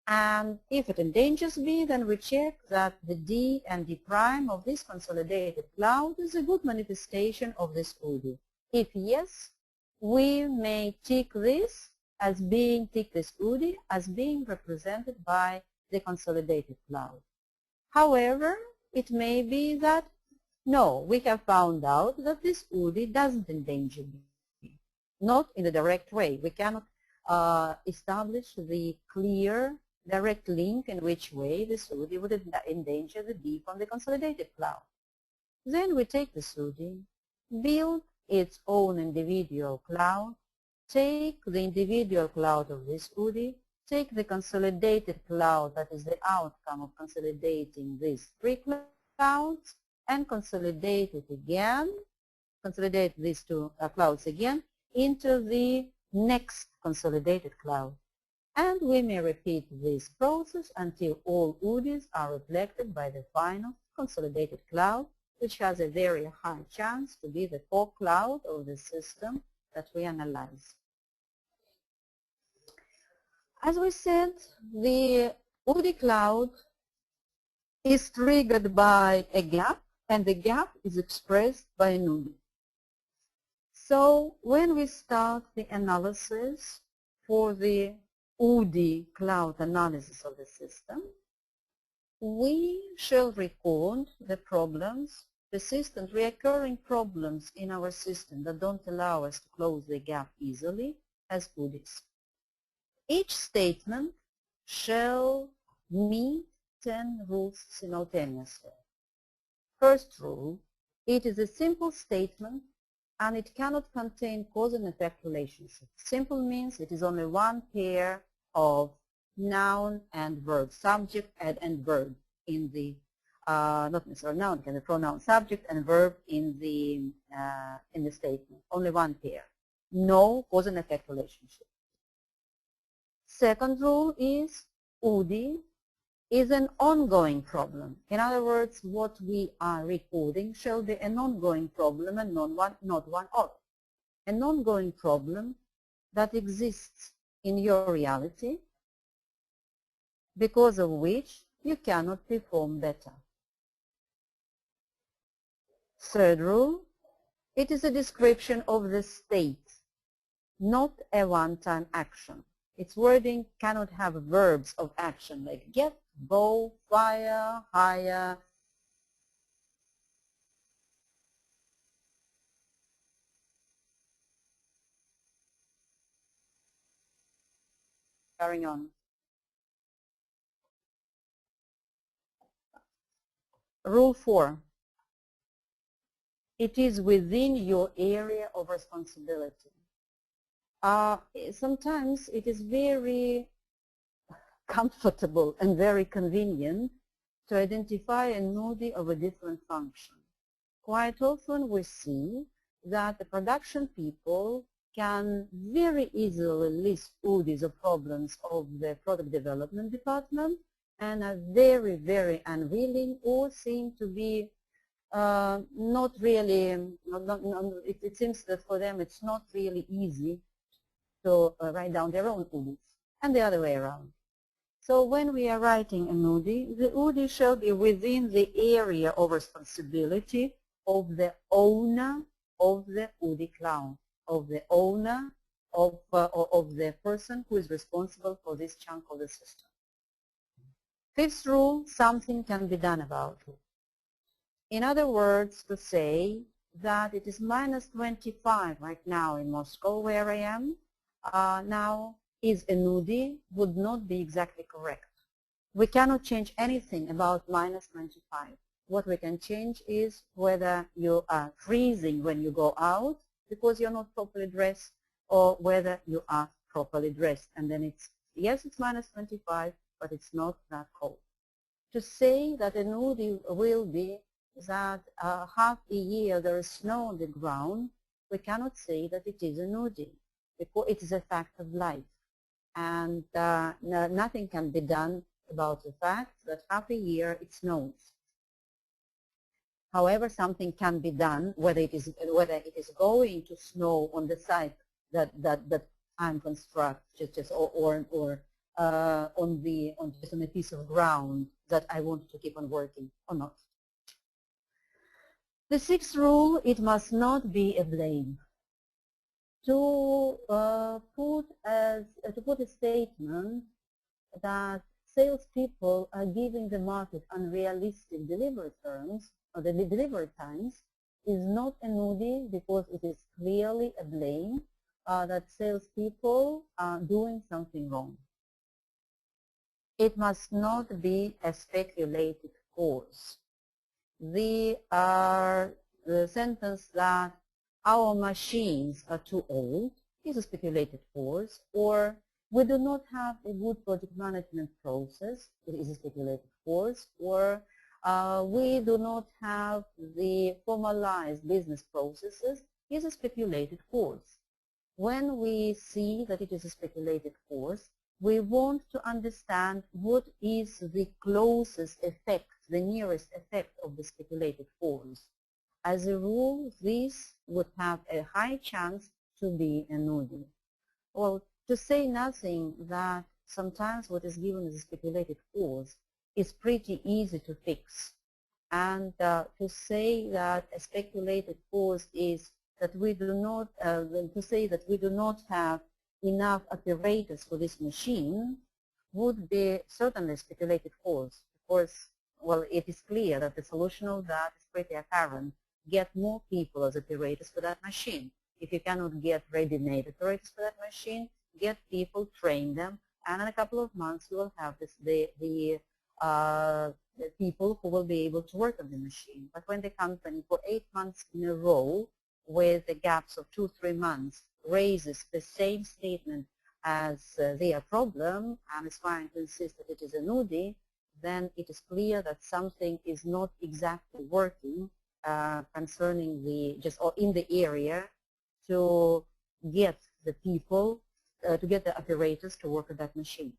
And if it endangers B, then we check that the D and D prime of this consolidated cloud is a good manifestation of this UDE. If yes, we may tick this UDE as being represented by the consolidated cloud. However, it may be that no, we have found out that this UDE doesn't endanger B. Not in a direct way. We cannot establish the clear direct link in which way this UDE would endanger the B from the consolidated cloud. Then we take this UDE, build its own individual cloud, take the individual cloud of this UDE, take the consolidated cloud that is the outcome of consolidating these 3 clouds, and consolidate it again, consolidate these 2 clouds again into the next consolidated cloud. And we may repeat this process until all UDEs are reflected by the final consolidated cloud, which has a very high chance to be the core cloud of the system that we analyze. As we said, the UDE cloud is triggered by a gap, and the gap is expressed by an UDE. So when we start the analysis for the UDE cloud analysis of the system, we shall record the problems persistent, recurring problems in our system that don't allow us to close the gap easily as UDEs. Each statement shall meet 10 rules simultaneously. First rule, it is a simple statement and it cannot contain cause and effect relationships. Simple means it is only one pair of noun and verb, subject and verb in the, not necessarily noun, it can be pronoun, subject and verb in the statement. Only one pair. No cause and effect relationship. Second rule is UDE is an ongoing problem. In other words, what we are recording shall be an ongoing problem and not one-off. An ongoing problem that exists in your reality, because of which you cannot perform better. Third rule, it is a description of the state, not a one-time action. Its wording cannot have verbs of action like get, go, fire, hire. Carrying on. Rule 4. It is within your area of responsibility. Sometimes it is very comfortable and very convenient to identify a UDE of a different function. Quite often we see that the production people can very easily list UDEs or problems of the product development department and are very, very unwilling or seem to be not really, it seems that for them it's not really easy to write down their own UDEs, and the other way around. So when we are writing an UDE, the UDE shall be within the area of responsibility of the owner of the UDE Cloud, of the owner of the person who is responsible for this chunk of the system. Fifth rule, something can be done about it. In other words, to say that it is minus 25 right now in Moscow, where I am, now is a UDE would not be exactly correct. We cannot change anything about minus 25. What we can change is whether you are freezing when you go out because you're not properly dressed, or whether you are properly dressed. And then it's, yes, it's minus 25, but it's not that cold. To say that a UDE will be that half a year there is snow on the ground, we cannot say that it is a UDE, because it is a fact of life. And nothing can be done about the fact that half a year it snows. However, something can be done, whether it is going to snow on the site that I'm constructing, or on a piece of ground that I want to keep on working or not. The sixth rule, it must not be a blame. To put a statement that salespeople are giving the market unrealistic delivery terms or the delivery times is not a UDE, because it is clearly a blame that salespeople are doing something wrong. It must not be a speculated cause. The sentence that our machines are too old is a speculated cause, or we do not have a good project management process, it is a speculated cause, or we do not have the formalized business processes is a speculated cause. When we see that it is a speculated cause, we want to understand what is the closest effect, the nearest effect of the speculated cause. As a rule, this would have a high chance to be a UDE. Well, to say nothing that sometimes what is given as a speculated cause is pretty easy to fix. And to say that a speculated cause is that we do not, to say that we do not have enough operators for this machine would be certainly a speculated cause. Of course, well, it is clear that the solution of that is pretty apparent. Get more people as operators for that machine. If you cannot get ready-made operators for that machine, get people, train them, and in a couple of months you will have the people who will be able to work on the machine. But when the company for 8 months in a row, with the gaps of 2-3 months, raises the same statement as their problem and is trying to insist that it is an UDE, then it is clear that something is not exactly working concerning or in the area to get the people, to get the operators to work at that machine.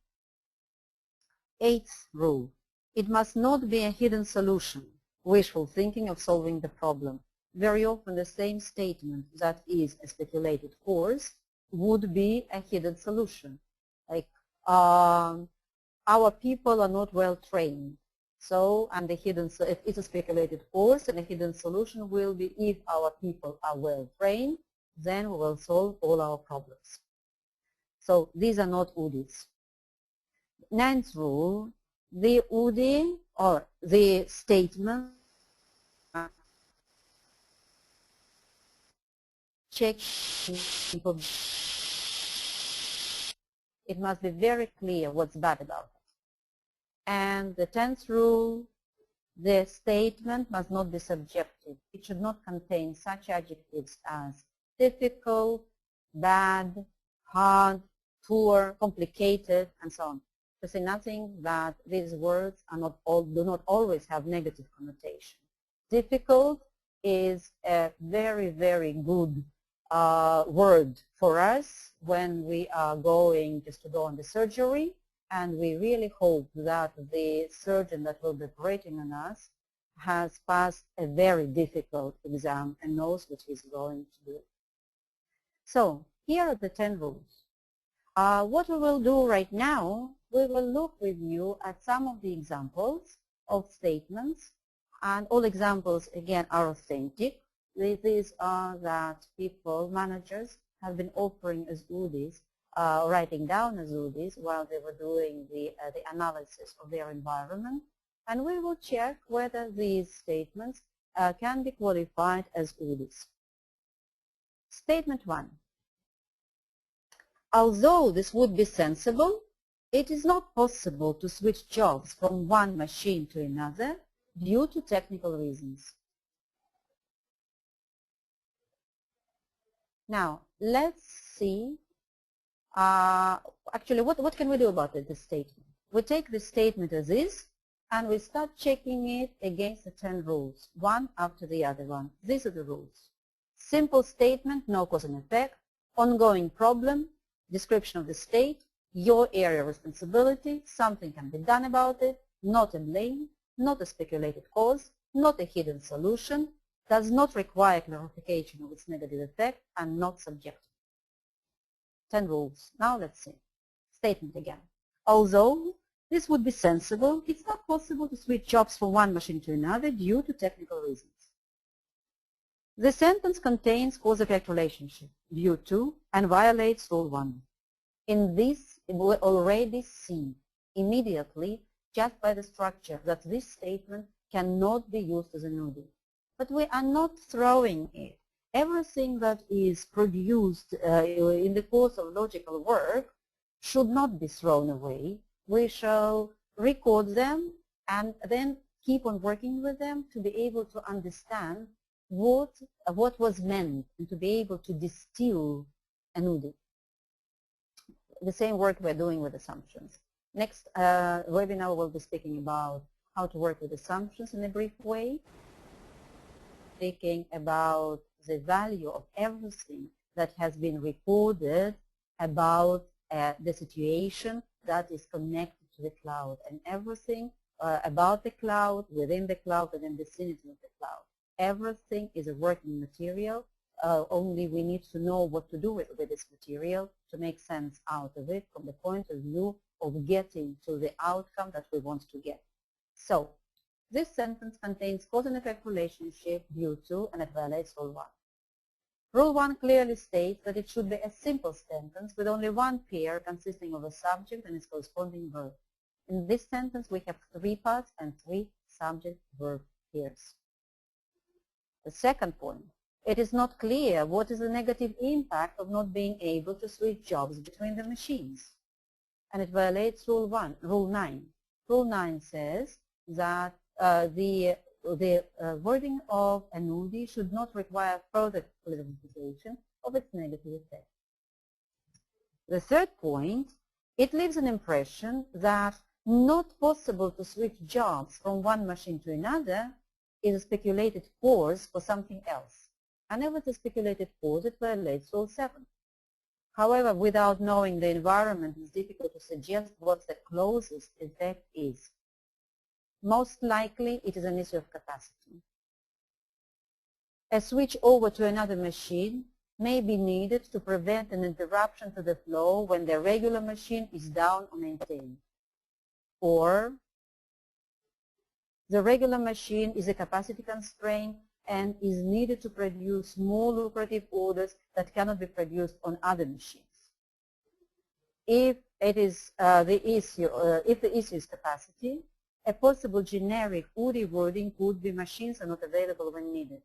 8th rule, it must not be a hidden solution, wishful thinking of solving the problem. Very often the same statement that is a speculated course would be a hidden solution. Like, our people are not well trained. So, and the hidden, if it's a speculated course, and the hidden solution will be, if our people are well trained, then we will solve all our problems. So these are not UDEs. 9th rule, the UDE or the statement check, it must be very clear what's bad about it. And the 10th rule, the statement must not be subjective. It should not contain such adjectives as difficult, bad, hard, poor, complicated, and so on. To say nothing that these words do not always have negative connotation. Difficult is a very, very good word for us when we are going just to go on the surgery, and we really hope that the surgeon that will be operating on us has passed a very difficult exam and knows what he's going to do. So here are the 10 rules. What we will do right now, we will look with you at some of the examples of statements, and all examples again are authentic. These are that people, managers, have been offering as UDEs, writing down as UDEs while they were doing the analysis of their environment, and we will check whether these statements can be qualified as UDEs. Statement 1. Although this would be sensible, it is not possible to switch jobs from one machine to another due to technical reasons. Now, let's see, actually, what can we do about this statement? We take this statement as is, and we start checking it against the 10 rules, one after the other one. These are the rules. Simple statement, no cause and effect, ongoing problem, description of the state, your area of responsibility, something can be done about it, not a blame, not a speculated cause, not a hidden solution, does not require clarification of its negative effect, and not subjective. 10 rules. Now let's see. Statement again. Although this would be sensible, it's not possible to switch jobs from one machine to another due to technical reasons. The sentence contains cause-effect relationship, view 2, and violates rule 1. In this, we already see immediately, just by the structure, that this statement cannot be used as an UDE. But we are not throwing it. Everything that is produced in the course of logical work should not be thrown away. We shall record them and then keep on working with them to be able to understand what was meant and to be able to distill an UDE. The same work we're doing with assumptions. Next webinar we'll be speaking about how to work with assumptions in a brief way, speaking about the value of everything that has been recorded about the situation that is connected to the cloud, and everything about the cloud, within the cloud, and in the vicinity of the cloud. Everything is a working material, only we need to know what to do with this material to make sense out of it from the point of view of getting to the outcome that we want to get. So, this sentence contains cause and effect relationship, view 2, and it violates rule 1. Rule 1 clearly states that it should be a simple sentence with only one pair consisting of a subject and its corresponding verb. In this sentence, we have 3 parts and 3 subject-verb pairs. The second point, it is not clear what is the negative impact of not being able to switch jobs between the machines. And it violates Rule 9. Rule 9 says that the wording of an UDE should not require further clarification of its negative effect. The third point, it leaves an impression that not possible to switch jobs from one machine to another is a speculated cause for something else. And if it's a speculated cause, it violates Rule 7. However, without knowing the environment, it's difficult to suggest what the closest effect is. Most likely, it is an issue of capacity. A switch over to another machine may be needed to prevent an interruption to the flow when the regular machine is down or maintained. Or the regular machine is a capacity constraint and is needed to produce more lucrative orders that cannot be produced on other machines. If it is if the issue is capacity, a possible generic UDE wording could be machines are not available when needed.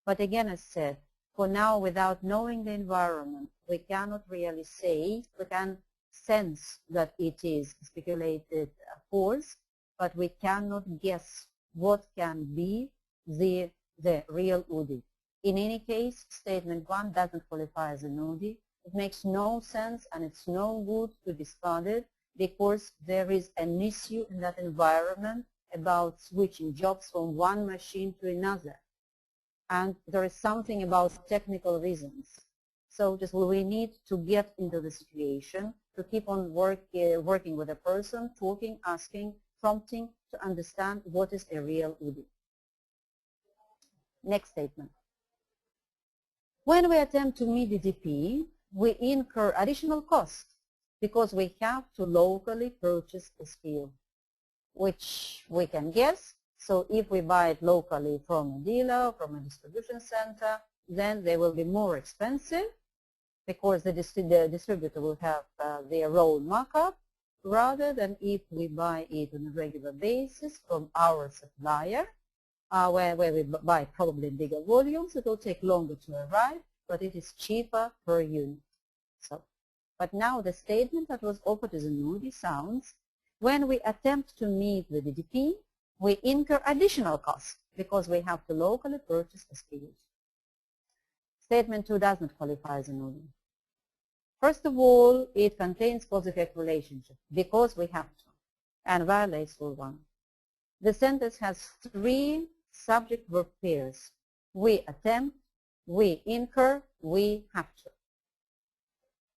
But again, as said, for now, without knowing the environment, we cannot really say, we can sense that it is speculated cause, but we cannot guess what can be the real UDE. In any case, statement 1 doesn't qualify as an UDE. It makes no sense and it's no good to discard it because there is an issue in that environment about switching jobs from one machine to another. And there is something about technical reasons. So just we need to get into the situation, to keep on working with a person, talking, asking, prompting to understand what is a real UDE. Next statement. When we attempt to meet DDP, we incur additional costs because we have to locally purchase a SKU, which we can guess. So if we buy it locally from a dealer, from a distribution center, then they will be more expensive because the distributor will have their own markup, rather than if we buy it on a regular basis from our supplier, where we buy probably in bigger volumes. It will take longer to arrive, but it is cheaper per unit. So, but now the statement that was offered as a UDE sounds, when we attempt to meet the DDP, we incur additional costs because we have to locally purchase SKUs. Statement 2 doesn't qualify as an UDE. First of all, it contains cause-effect relationship because we have to, and violates Rule 1. The sentence has 3 subject-verb pairs. We attempt, we incur, we have to.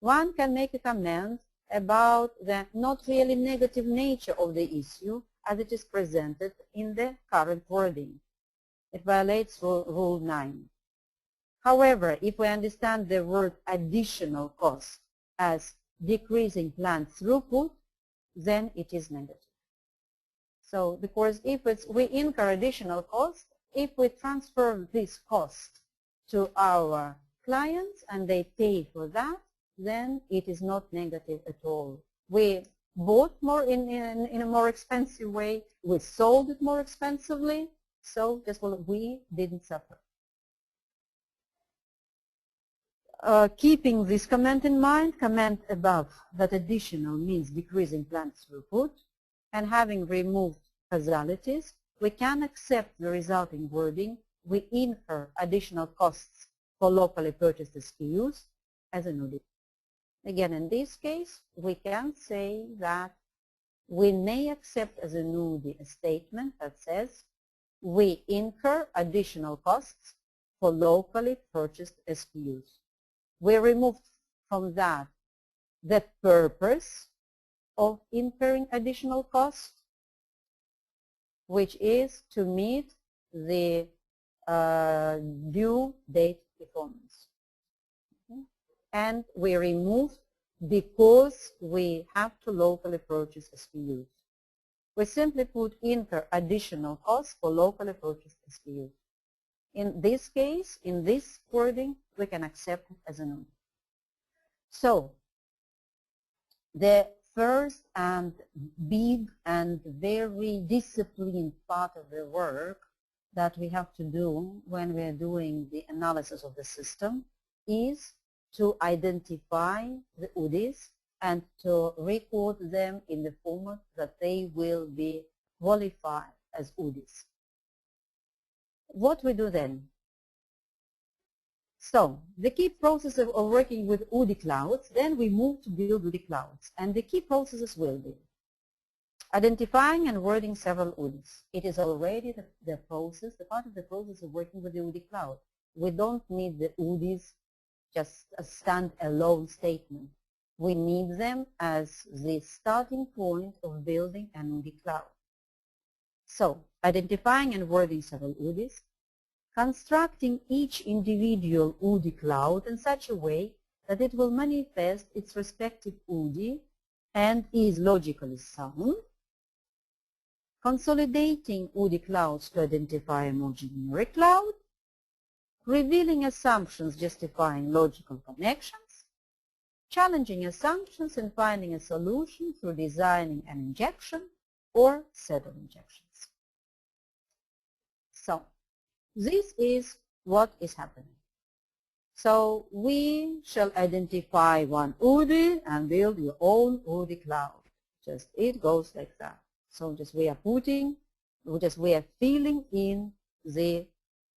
One can make a comment about the not really negative nature of the issue as it is presented in the current wording. It violates Rule 9. However, if we understand the word additional cost as decreasing plant throughput, then it is negative. So, because if we incur additional cost, if we transfer this cost to our clients and they pay for that, then it is not negative at all. We bought more in a more expensive way, we sold it more expensively, so just we didn't suffer. Keeping this comment in mind, comment above that additional means decreasing plant throughput, and having removed causalities, we can accept the resulting wording, we incur additional costs for locally purchased SKUs as an UDE. Again, in this case, we can say that we may accept as an UDE a statement that says we incur additional costs for locally purchased SKUs. We removed from that the purpose of incurring additional costs, which is to meet the due date performance. And we removed because we have to locally purchase SKUs. We simply put incur additional costs for locally purchased SKUs. In this case, in this wording, we can accept it as a UDE. So, the first and big and very disciplined part of the work that we have to do when we are doing the analysis of the system is to identify the UDEs and to record them in the format that they will be qualified as UDEs. What we do then? So the key process of working with UDE Clouds, then we move to build UDE Clouds. And the key processes will be identifying and wording several UDEs. It is already the process, the part of the process of working with the UDE Cloud. We don't need the UDEs just a stand-alone statement. We need them as the starting point of building an UDE Cloud. So, identifying and wording several UDEs, constructing each individual UDE Cloud in such a way that it will manifest its respective UDE and is logically sound, consolidating UDE Clouds to identify a more generic cloud, revealing assumptions justifying logical connections, challenging assumptions and finding a solution through designing an injection or set of injections. So, this is what is happening. So, we shall identify one UDE and build your own UDE Cloud. Just it goes like that. So, just we are filling in the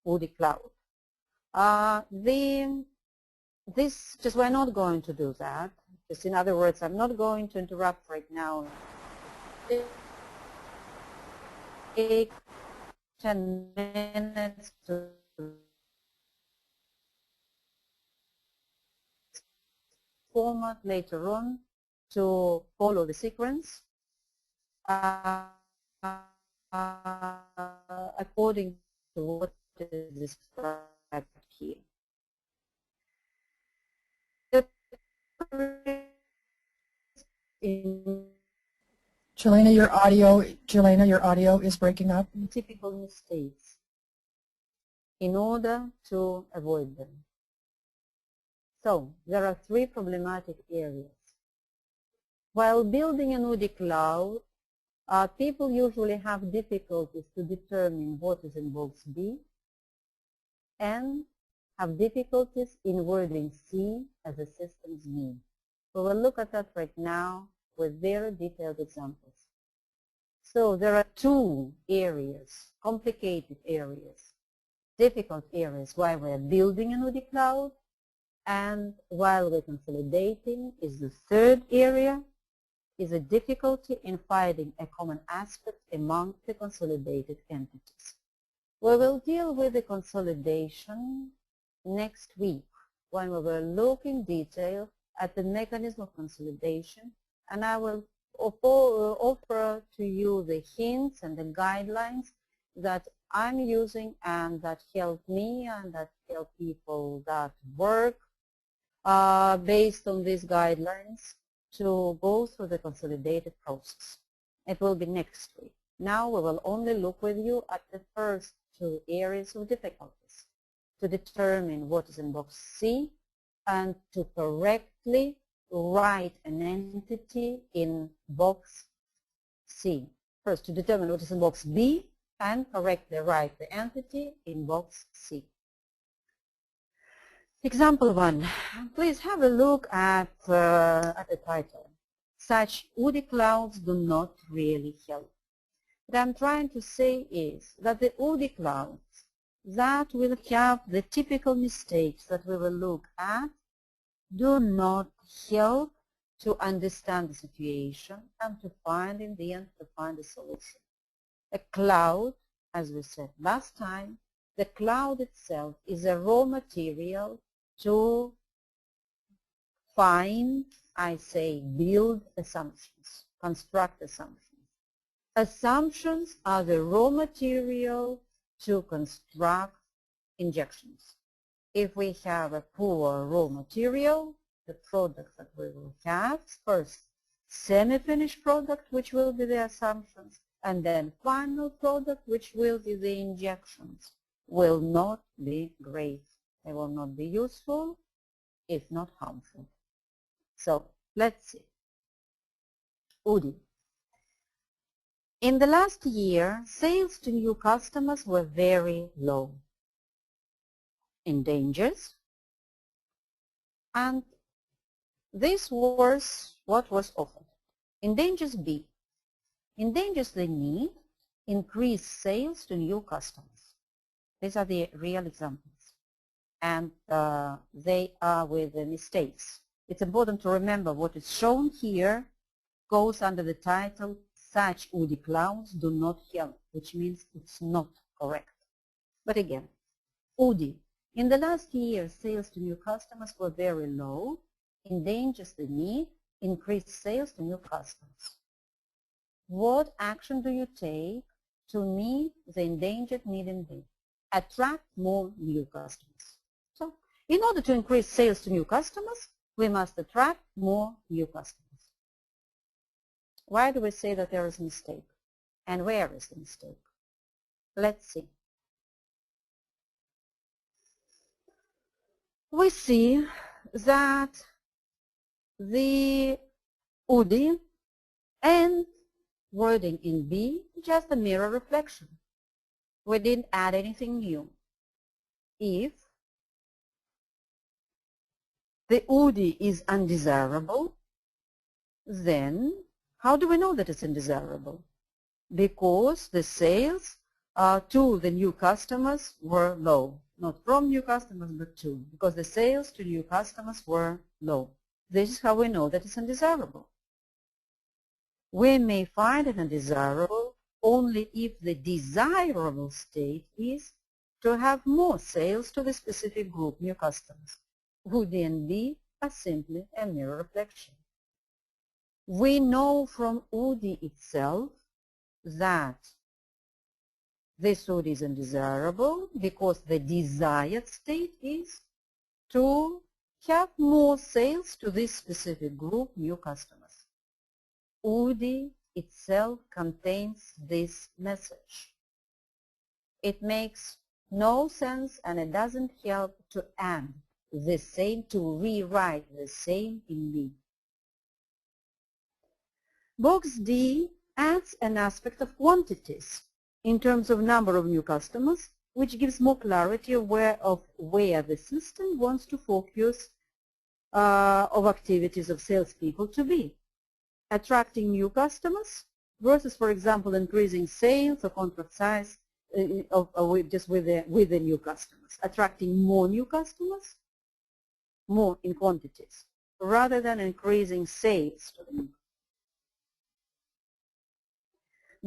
UDE Cloud. We're not going to do that. Just in other words, I'm not going to interrupt right now. Take 10 minutes to format later on to follow the sequence according to what is described here. Jelena, your audio is breaking up. Typical mistakes in order to avoid them. So, there are three problematic areas. While building an UDE Cloud, people usually have difficulties to determine what is in box B and have difficulties in wording C as a system's mean. We will look at that right now with very detailed examples. So there are two areas, complicated areas, difficult areas while we're building an UDE Cloud, and while we're consolidating is the third area, is a difficulty in finding a common aspect among the consolidated entities. We will deal with the consolidation next week when we will look in detail at the mechanism of consolidation, and I will offer to you the hints and the guidelines that I'm using and that help me and that help people that work based on these guidelines to go through the consolidated process. It will be next week. Now we will only look with you at the first two areas of difficulties to determine what is in box C and to correctly write an entity in box C. First, to determine what is in box B and correctly write the entity in box C. Example 1. Please have a look at the title. Such UDE Clouds do not really help. What I'm trying to say is that the UDE Clouds that will have the typical mistakes that we will look at do not help to understand the situation and to find, in the end, to find a solution. A cloud, as we said last time, the cloud itself is a raw material to find, build assumptions, construct assumptions. Assumptions are the raw material to construct injections. If we have a poor raw material, the product that we will have, first semi-finished product, which will be the assumptions, and then final product, which will be the injections, will not be great. They will not be useful, if not harmful. So let's see. UDE. In the last year, sales to new customers were very low. In dangers, and this was what was offered. In dangers B, endangers the need, increase sales to new customers. These are the real examples, and they are with the mistakes. It's important to remember what is shown here goes under the title such UDE Clouds do not help, which means it's not correct. But again, UDE. In the last year, sales to new customers were very low, endangers the need, increase sales to new customers. What action do you take to meet the endangered need in B? Attract more new customers. So, in order to increase sales to new customers, we must attract more new customers. Why do we say that there is a mistake? And where is the mistake? Let's see. We see that the UDE and wording in B just a mirror reflection. We didn't add anything new. If the UDE is undesirable, then how do we know that it's undesirable? Because the sales to the new customers were low. Not from new customers, but to. Because the sales to new customers were low. This is how we know that it's undesirable. We may find it undesirable only if the desirable state is to have more sales to the specific group, new customers. UDE and B are simply a mirror reflection. We know from UDE itself that this UDE is undesirable because the desired state is to have more sales to this specific group, new customers. UDE itself contains this message. It makes no sense and it doesn't help to add the same, to rewrite the same in B. Box D adds an aspect of quantities in terms of number of new customers, which gives more clarity of where the system wants to focus of activities of salespeople to be. Attracting new customers versus, for example, increasing sales or contract size just with the new customers. Attracting more new customers, more in quantities, rather than increasing sales to them.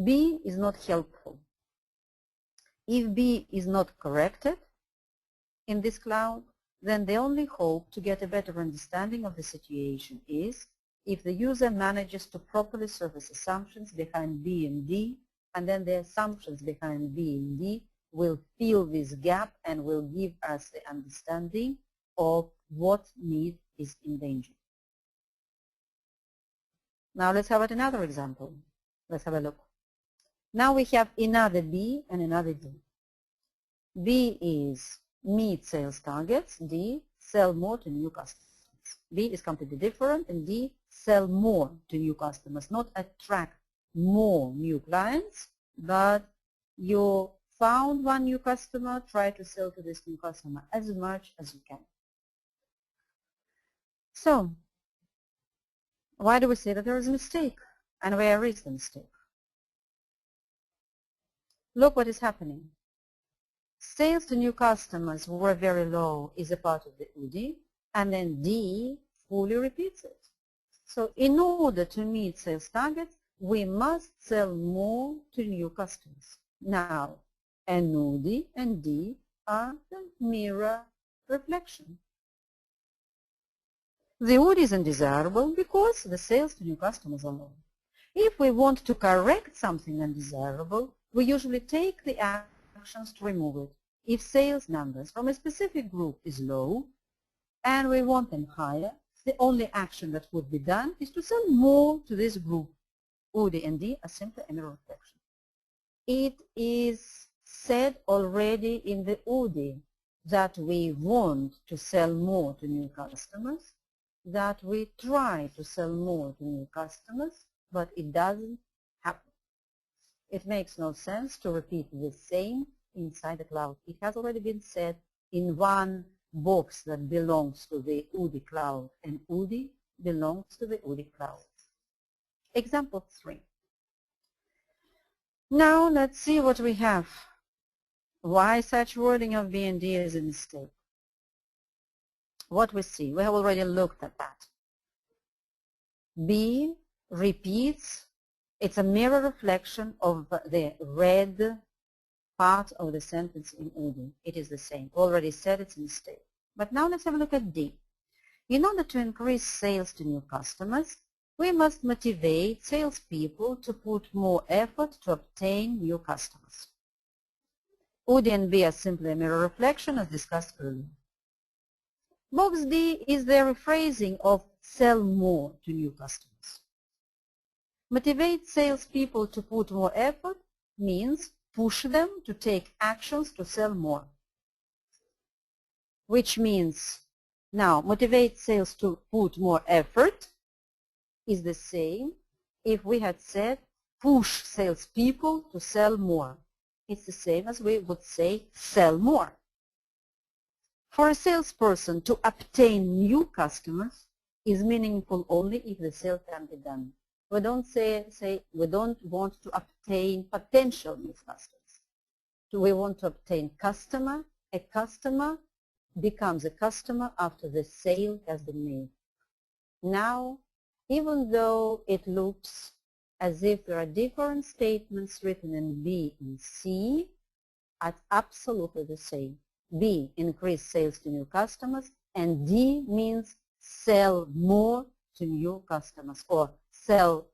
B is not helpful. If B is not corrected in this cloud, then the only hope to get a better understanding of the situation is if the user manages to properly surface assumptions behind B and D, and then the assumptions behind B and D will fill this gap and will give us the understanding of what need is endangered. Now let's have another example. Let's have a look. Now we have another B and another D. B is meet sales targets, D sell more to new customers. B is completely different, and D sell more to new customers, not attract more new clients, but you found one new customer, try to sell to this new customer as much as you can. So, why do we say that there is a mistake? And where is the mistake? Look what is happening. Sales to new customers were very low is a part of the UDE, and then D fully repeats it. So in order to meet sales targets, we must sell more to new customers. Now, an UDE and D are the mirror reflection. The UDE is undesirable because the sales to new customers are low. If we want to correct something undesirable, we usually take the actions to remove it. If sales numbers from a specific group is low and we want them higher, the only action that would be done is to sell more to this group. UDE and D are simply a mirror reflection. It is said already in the UDE that we want to sell more to new customers, that we try to sell more to new customers, but it doesn't happen. It makes no sense to repeat the same inside the cloud. It has already been said in one box that belongs to the UDE Cloud, and UDE belongs to the UDE Cloud. Example 3. Now let's see what we have. Why such wording of B and D is a mistake? What we see, we have already looked at that. B repeats, it's a mirror reflection of the red part of the sentence in UDE. It is the same. Already said it's a mistake. But now let's have a look at D. In order to increase sales to new customers, we must motivate salespeople to put more effort to obtain new customers. UDE and B are simply a mirror reflection as discussed earlier. Box D is the rephrasing of sell more to new customers. Motivate salespeople to put more effort means push them to take actions to sell more. Which means now motivate sales to put more effort is the same if we had said push salespeople to sell more. It's the same as we would say sell more. For a salesperson to obtain new customers is meaningful only if the sale can be done. We don't say we don't want to obtain potential new customers. We want to obtain customer. A customer becomes a customer after the sale has been made. Now, even though it looks as if there are different statements written in B and C, it's absolutely the same. B, increase sales to new customers, and D means sell more to new customers, or sell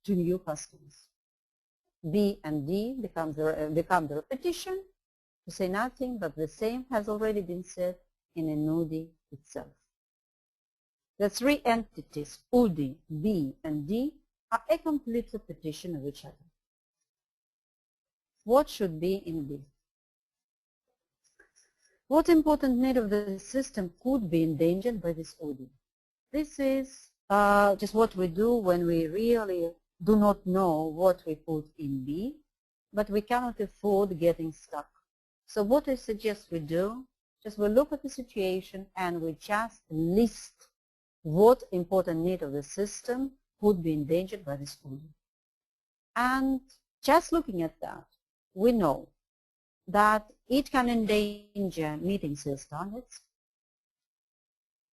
to new customers. B and D become the repetition to say nothing, but the same has already been said in an UDE itself. The three entities, UDE, B, and D, are a complete repetition of each other. What should be in B? What important need of the system could be endangered by this UDE? This is just what we do when we really do not know what we put in B, but we cannot afford getting stuck. So what I suggest we do, just we look at the situation and we just list what important need of the system could be endangered by this UDE. And just looking at that, we know that it can endanger meeting sales targets.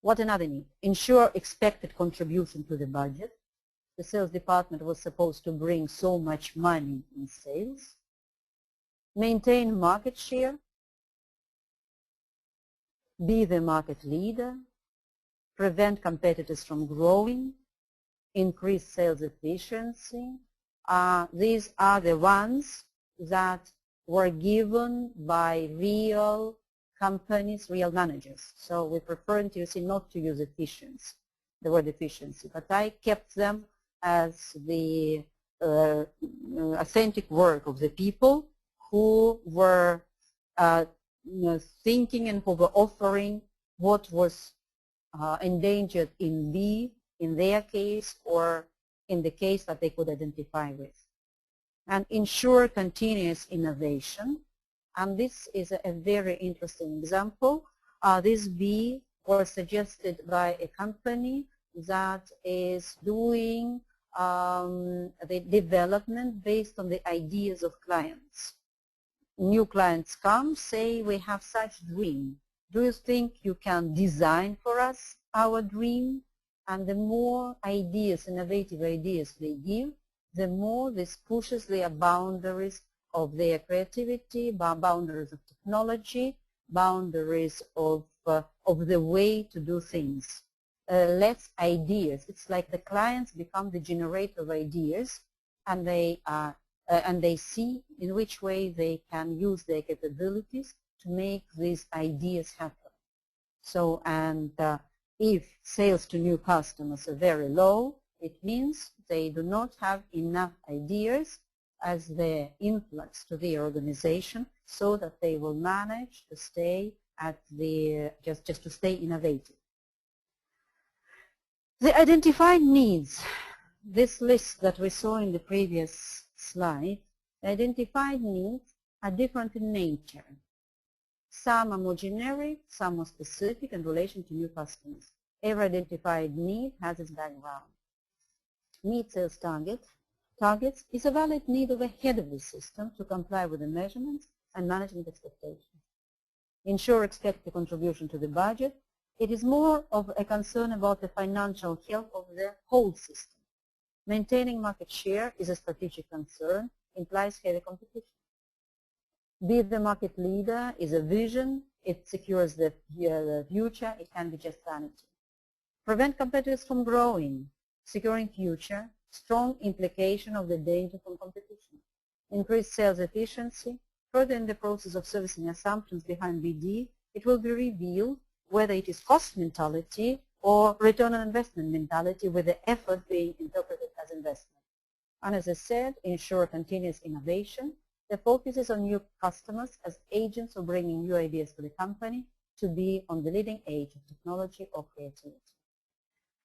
What another need? Ensure expected contribution to the budget. The sales department was supposed to bring so much money in sales. Maintain market share. Be the market leader. Prevent competitors from growing. Increase sales efficiency. These are the ones that were given by real companies, real managers. So we prefer not to use efficiency, the word efficiency, but I kept them as the authentic work of the people who were thinking and who were offering what was endangered in B, in their case, or in the case that they could identify with. And ensure continuous innovation. And this is a very interesting example. This B was suggested by a company that is doing the development based on the ideas of clients. New clients come, say, we have such dream. Do you think you can design for us our dream? And the more ideas, innovative ideas they give, the more this pushes their boundaries of their creativity, boundaries of technology, boundaries of the way to do things. Less ideas. It's like the clients become the generator of ideas, and they see in which way they can use their capabilities to make these ideas happen. So, and if sales to new customers are very low, it means they do not have enough ideas as their influx to the organization so that they will manage to stay at the, just to stay innovative. The identified needs this list that we saw in the previous slide, the identified needs are different in nature. Some are more generic, some more specific in relation to new customers. Every identified need has its background. Meet sales targets is a valid need of the head of the system to comply with the measurements and management expectations. Ensure expected contribution to the budget. It is more of a concern about the financial health of the whole system. Maintaining market share is a strategic concern, implies heavy competition. Be the market leader is a vision, it secures the future, it can be just vanity. Prevent competitors from growing, securing future, strong implication of the danger from competition. Increase sales efficiency. Further in the process of servicing assumptions behind BD, it will be revealed whether it is cost mentality or return on investment mentality, with the effort being interpreted as investment. And as I said, ensure continuous innovation. The focus is on new customers as agents of bringing new ideas to the company to be on the leading edge of technology or creativity.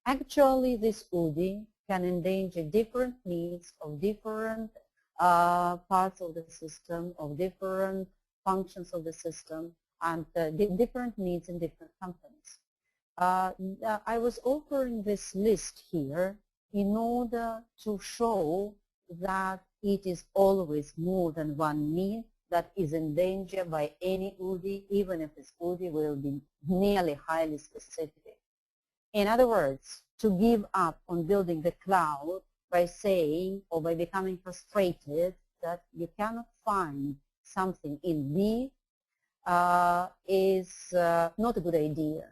Actually, this UDE can endanger different needs of different parts of the system, of different functions of the system, and different needs in different companies. I was offering this list here in order to show that it is always more than one need that is in danger by any UDE, even if this UDE will be nearly highly specific. In other words, to give up on building the cloud by saying or by becoming frustrated that you cannot find something in B is not a good idea.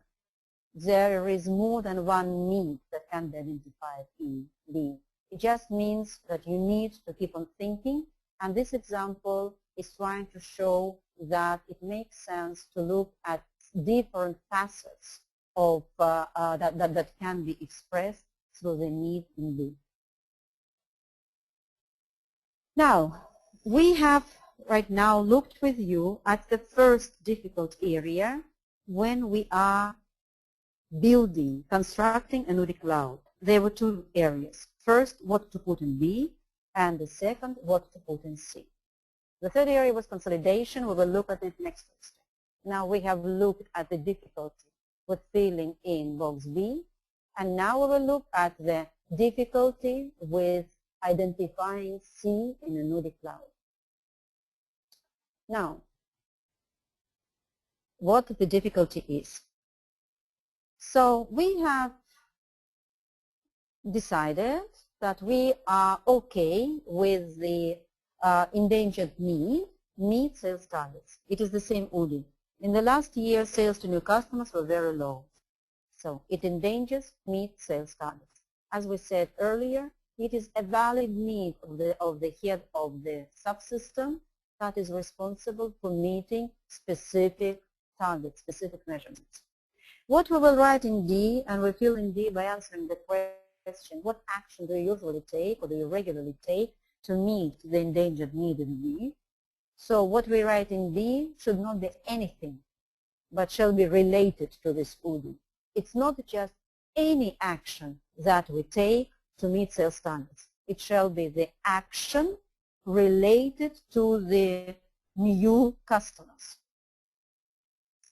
There is more than one need that can be identified in B. It just means that you need to keep on thinking, and this example is trying to show that it makes sense to look at different facets of that can be expressed through the need in B. Now, we have right now looked with you at the first difficult area when we are building, constructing a UDE Cloud. There were two areas. First, what to put in B, and the second, what to put in C. The third area was consolidation. We will look at it next Thursday. Now we have looked at the difficulty with filling in box B, and now we will look at the difficulty with identifying C in a UDE Cloud. Now, what the difficulty is. So we have decided that we are okay with the endangered need, meet sales targets. It is the same UDE. In the last year, sales to new customers were very low. So it endangers meet sales targets. As we said earlier, it is a valid need of the head of the subsystem that is responsible for meeting specific targets, specific measurements. What we will write in D, and we fill in D by answering the question, what action do you usually take or do you regularly take to meet the endangered need in D? So what we write in D should not be anything, but shall be related to this UDE. It's not just any action that we take to meet sales targets. It shall be the action related to the new customers.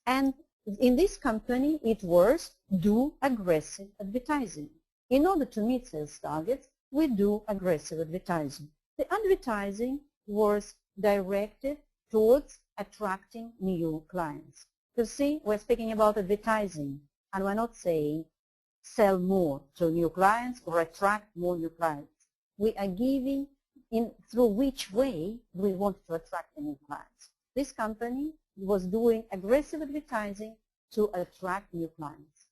And in this company, it was do aggressive advertising. In order to meet sales targets, we do aggressive advertising. The advertising was directed towards attracting new clients. You see, we're speaking about advertising, and we're not saying sell more to new clients or attract more new clients. We are giving through which way we want to attract the new clients. This company was doing aggressive advertising to attract new clients.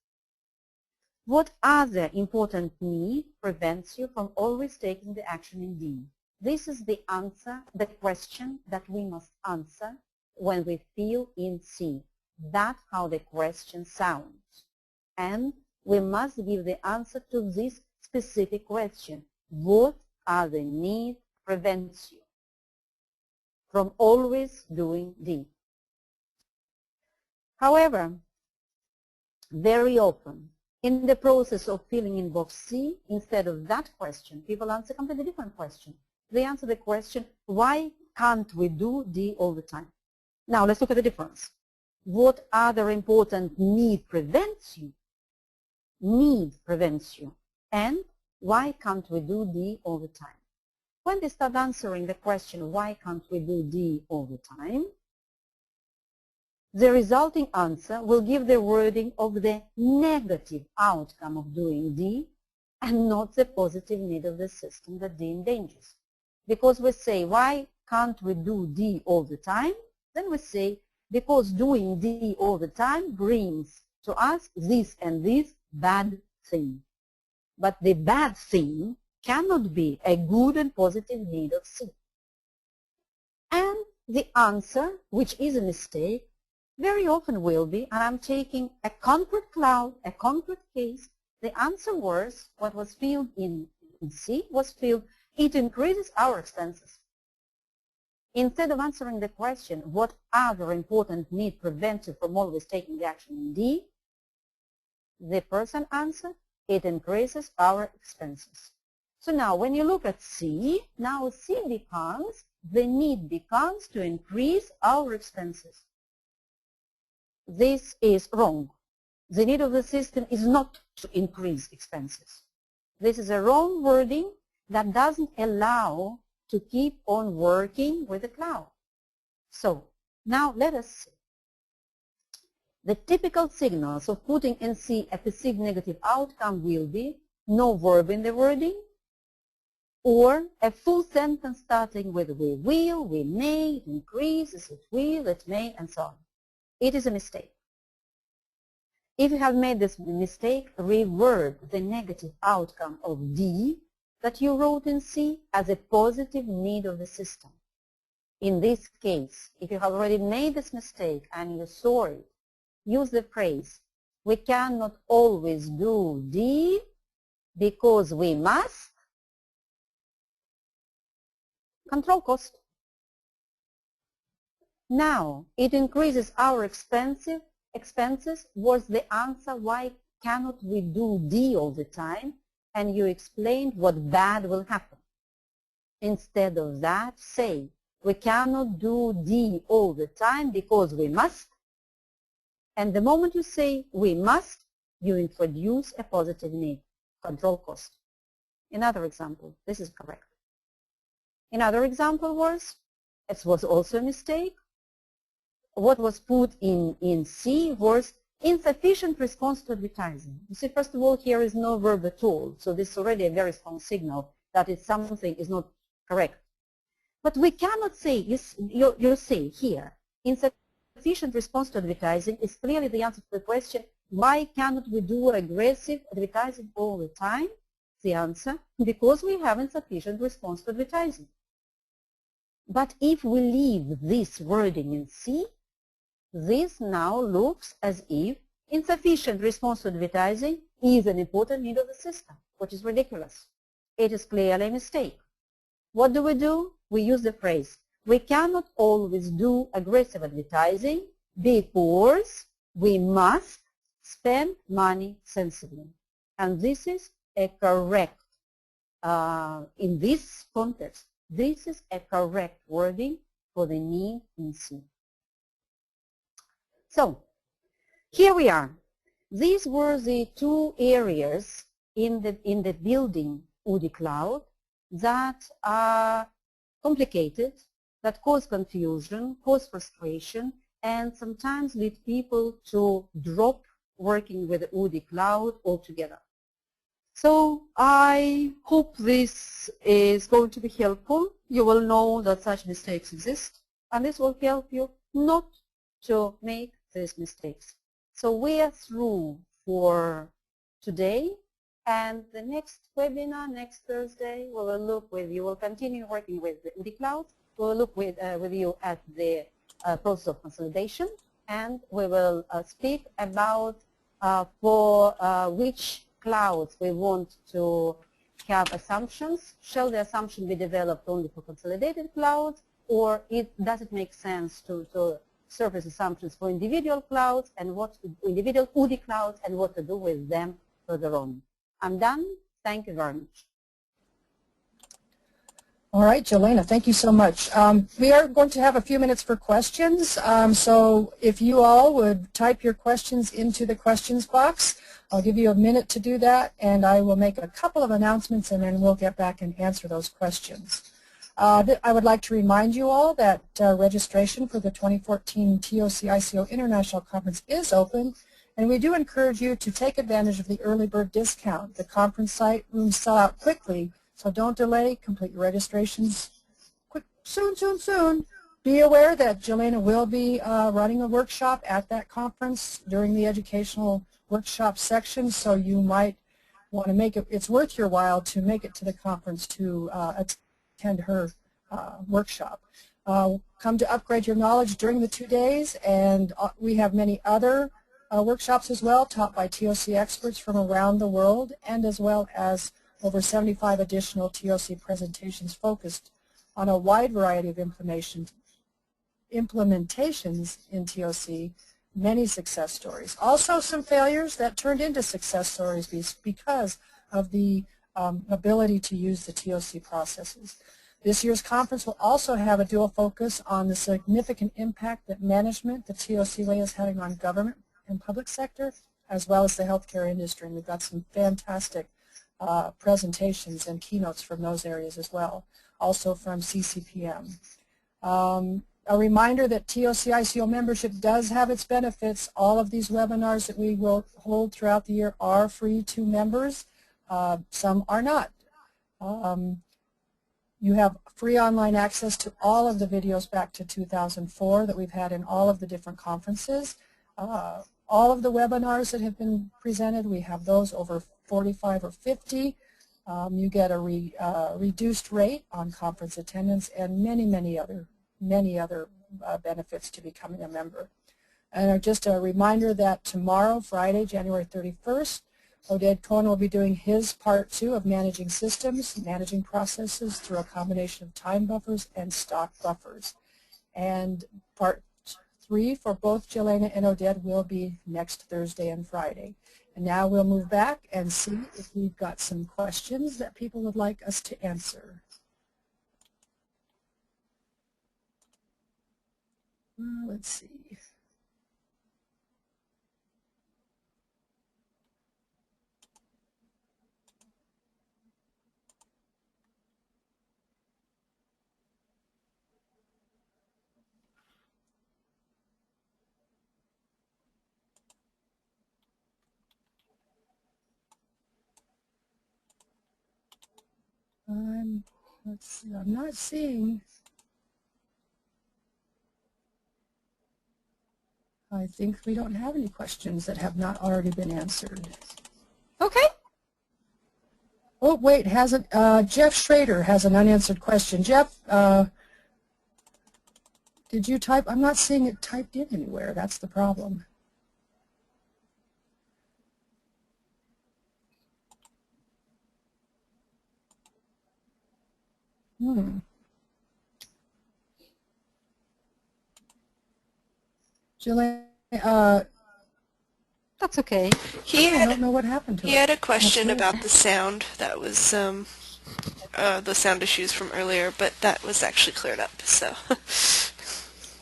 What other important need prevents you from always taking the action in D? This is the answer, the question that we must answer when we fill in C. That's how the question sounds. And we must give the answer to this specific question. What are the needs prevents you from always doing D? However, very often In the process of filling in box C, instead of that question, people answer a completely different question. They answer the question, why can't we do D all the time? Now let's look at the difference. What other important need prevents you? Need prevents you. And why can't we do D all the time? When they start answering the question, why can't we do D all the time, the resulting answer will give the wording of the negative outcome of doing D and not the positive need of the system that D endangers. Because we say, why can't we do D all the time? Then we say, because doing D all the time brings to us this and this bad thing. But the bad thing cannot be a good and positive need of C. And the answer, which is a mistake, very often will be, and I'm taking a concrete cloud, a concrete case, the answer was, what was filled in C was filled, it increases our expenses. Instead of answering the question, what other important need prevents you from always taking the action in D, the person answered, it increases our expenses. So now when you look at C, now C becomes, the need becomes to increase our expenses. This is wrong. The need of the system is not to increase expenses. This is a wrong wording that doesn't allow to keep on working with the cloud. So now let us see. The typical signals of putting in C a perceived negative outcome will be no verb in the wording, or a full sentence starting with we will, we may, it increases, it will, it may, and so on. It is a mistake. If you have made this mistake, revert the negative outcome of D that you wrote in C as a positive need of the system. In this case, if you have already made this mistake and you saw it, use the phrase, we cannot always do D because we must control cost. Now, it increases our expenses was the answer, why cannot we do D all the time? And you explained what bad will happen. Instead of that, say, we cannot do D all the time because we must. And the moment you say we must, you introduce a positive need, control cost. Another example, this is correct. Another example was, it was also a mistake. What was put in C was insufficient response to advertising. You see, first of all, here is no verb at all. So this is already a very strong signal that it's something is not correct. But we cannot say, you say here, insufficient response to advertising is clearly the answer to the question, why cannot we do aggressive advertising all the time? The answer, because we have insufficient response to advertising. But if we leave this wording in C, this now looks as if insufficient response to advertising is an important need of the system, which is ridiculous. It is clearly a mistake. What do? We use the phrase, we cannot always do aggressive advertising because we must spend money sensibly. And this is a correct, in this context, this is a correct wording for the need in C. So, here we are. These were the two areas in the building UDE Cloud that are complicated, that cause confusion, cause frustration, and sometimes lead people to drop working with the UDE Cloud altogether. So I hope this is going to be helpful. You will know that such mistakes exist, and this will help you not to make these mistakes. So we are through for today, and the next webinar, next Thursday, we will look with you. We'll continue working with the UDE Cloud. We'll look with you at the process of consolidation, and we will speak about for which clouds we want to have assumptions. Shall the assumption be developed only for consolidated clouds, or does it make sense to surface assumptions for individual clouds and individual UDE clouds and what to do with them further on. I'm done. Thank you very much. All right, Jelena, thank you so much. We are going to have a few minutes for questions, so if you all would type your questions into the questions box, I'll give you a minute to do that, and I will make a couple of announcements, and then we'll get back and answer those questions. I would like to remind you all that registration for the 2014 TOC ICO International Conference is open, and we do encourage you to take advantage of the early bird discount. The conference site rooms sell out quickly, so don't delay. Complete your registrations quick, soon. Be aware that Jelena will be running a workshop at that conference during the educational workshop section, so you might want to make it, it's worth your while to make it to the conference to attend her workshop. Come to upgrade your knowledge during the 2 days, and we have many other workshops as well, taught by TOC experts from around the world, and as well as over 75 additional TOC presentations focused on a wide variety of implementations in TOC, many success stories. Also some failures that turned into success stories because of the ability to use the TOC processes. This year's conference will also have a dual focus on the significant impact that management, the TOC way, is having on government and public sector, as well as the healthcare industry. And we've got some fantastic presentations and keynotes from those areas as well, also from CCPM. A reminder that TOC ICO membership does have its benefits. All of these webinars that we will hold throughout the year are free to members. Some are not. You have free online access to all of the videos back to 2004 that we've had in all of the different conferences. All of the webinars that have been presented, we have those over 45 or 50. You get a reduced rate on conference attendance and many other benefits to becoming a member. And just a reminder that tomorrow, Friday, January 31st, Oded Cohen will be doing his part 2 of managing systems, managing processes through a combination of time buffers and stock buffers. And part 3 for both Jelena and Oded will be next Thursday and Friday. And now we'll move back and see if we've got some questions that people would like us to answer. Let's see. Let's see, I'm not seeing. I think we don't have any questions that have not already been answered. Okay. Oh, wait, hasn't, Jeff Schrader has an unanswered question. Jeff, did you type? I'm not seeing it typed in anywhere. That's the problem. Julie, that's okay. I don't know what happened to it. He had a question about the sound. That was the sound issues from earlier, but that was actually cleared up. So.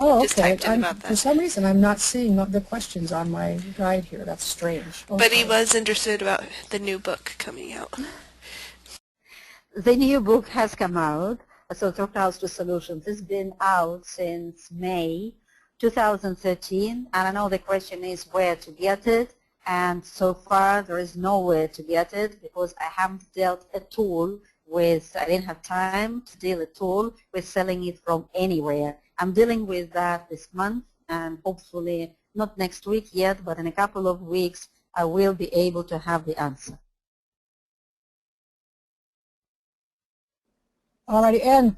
Oh, Just okay. typed in about that. For some reason, I'm not seeing the questions on my guide here. That's strange. Okay. But he was interested about the new book coming out. The new book has come out, so Through Clouds to Solutions. It's been out since May 2013, and I know the question is where to get it, and so far there is nowhere to get it because I haven't dealt at all with, I didn't have time to deal at all with selling it from anywhere. I'm dealing with that this month, and hopefully not next week yet, but in a couple of weeks I will be able to have the answer. All righty, and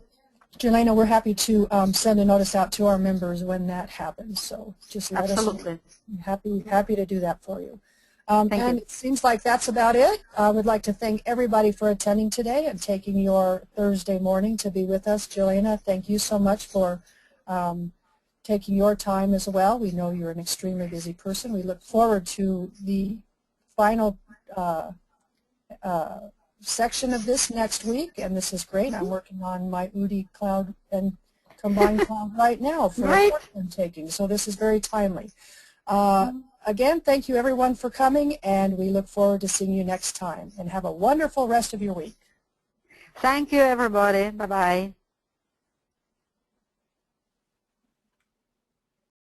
Jelena, we're happy to send a notice out to our members when that happens. So just let us know. Happy to do that for you. And it seems like that's about it. I would like to thank everybody for attending today and taking your Thursday morning to be with us. Jelena, thank you so much for taking your time as well. We know you're an extremely busy person. We look forward to the final section of this next week, and this is great. I'm working on my UDE Cloud and Combined Cloud right now for the course I'm taking, so this is very timely. Again, thank you everyone for coming, and we look forward to seeing you next time. And have a wonderful rest of your week. Thank you, everybody. Bye-bye.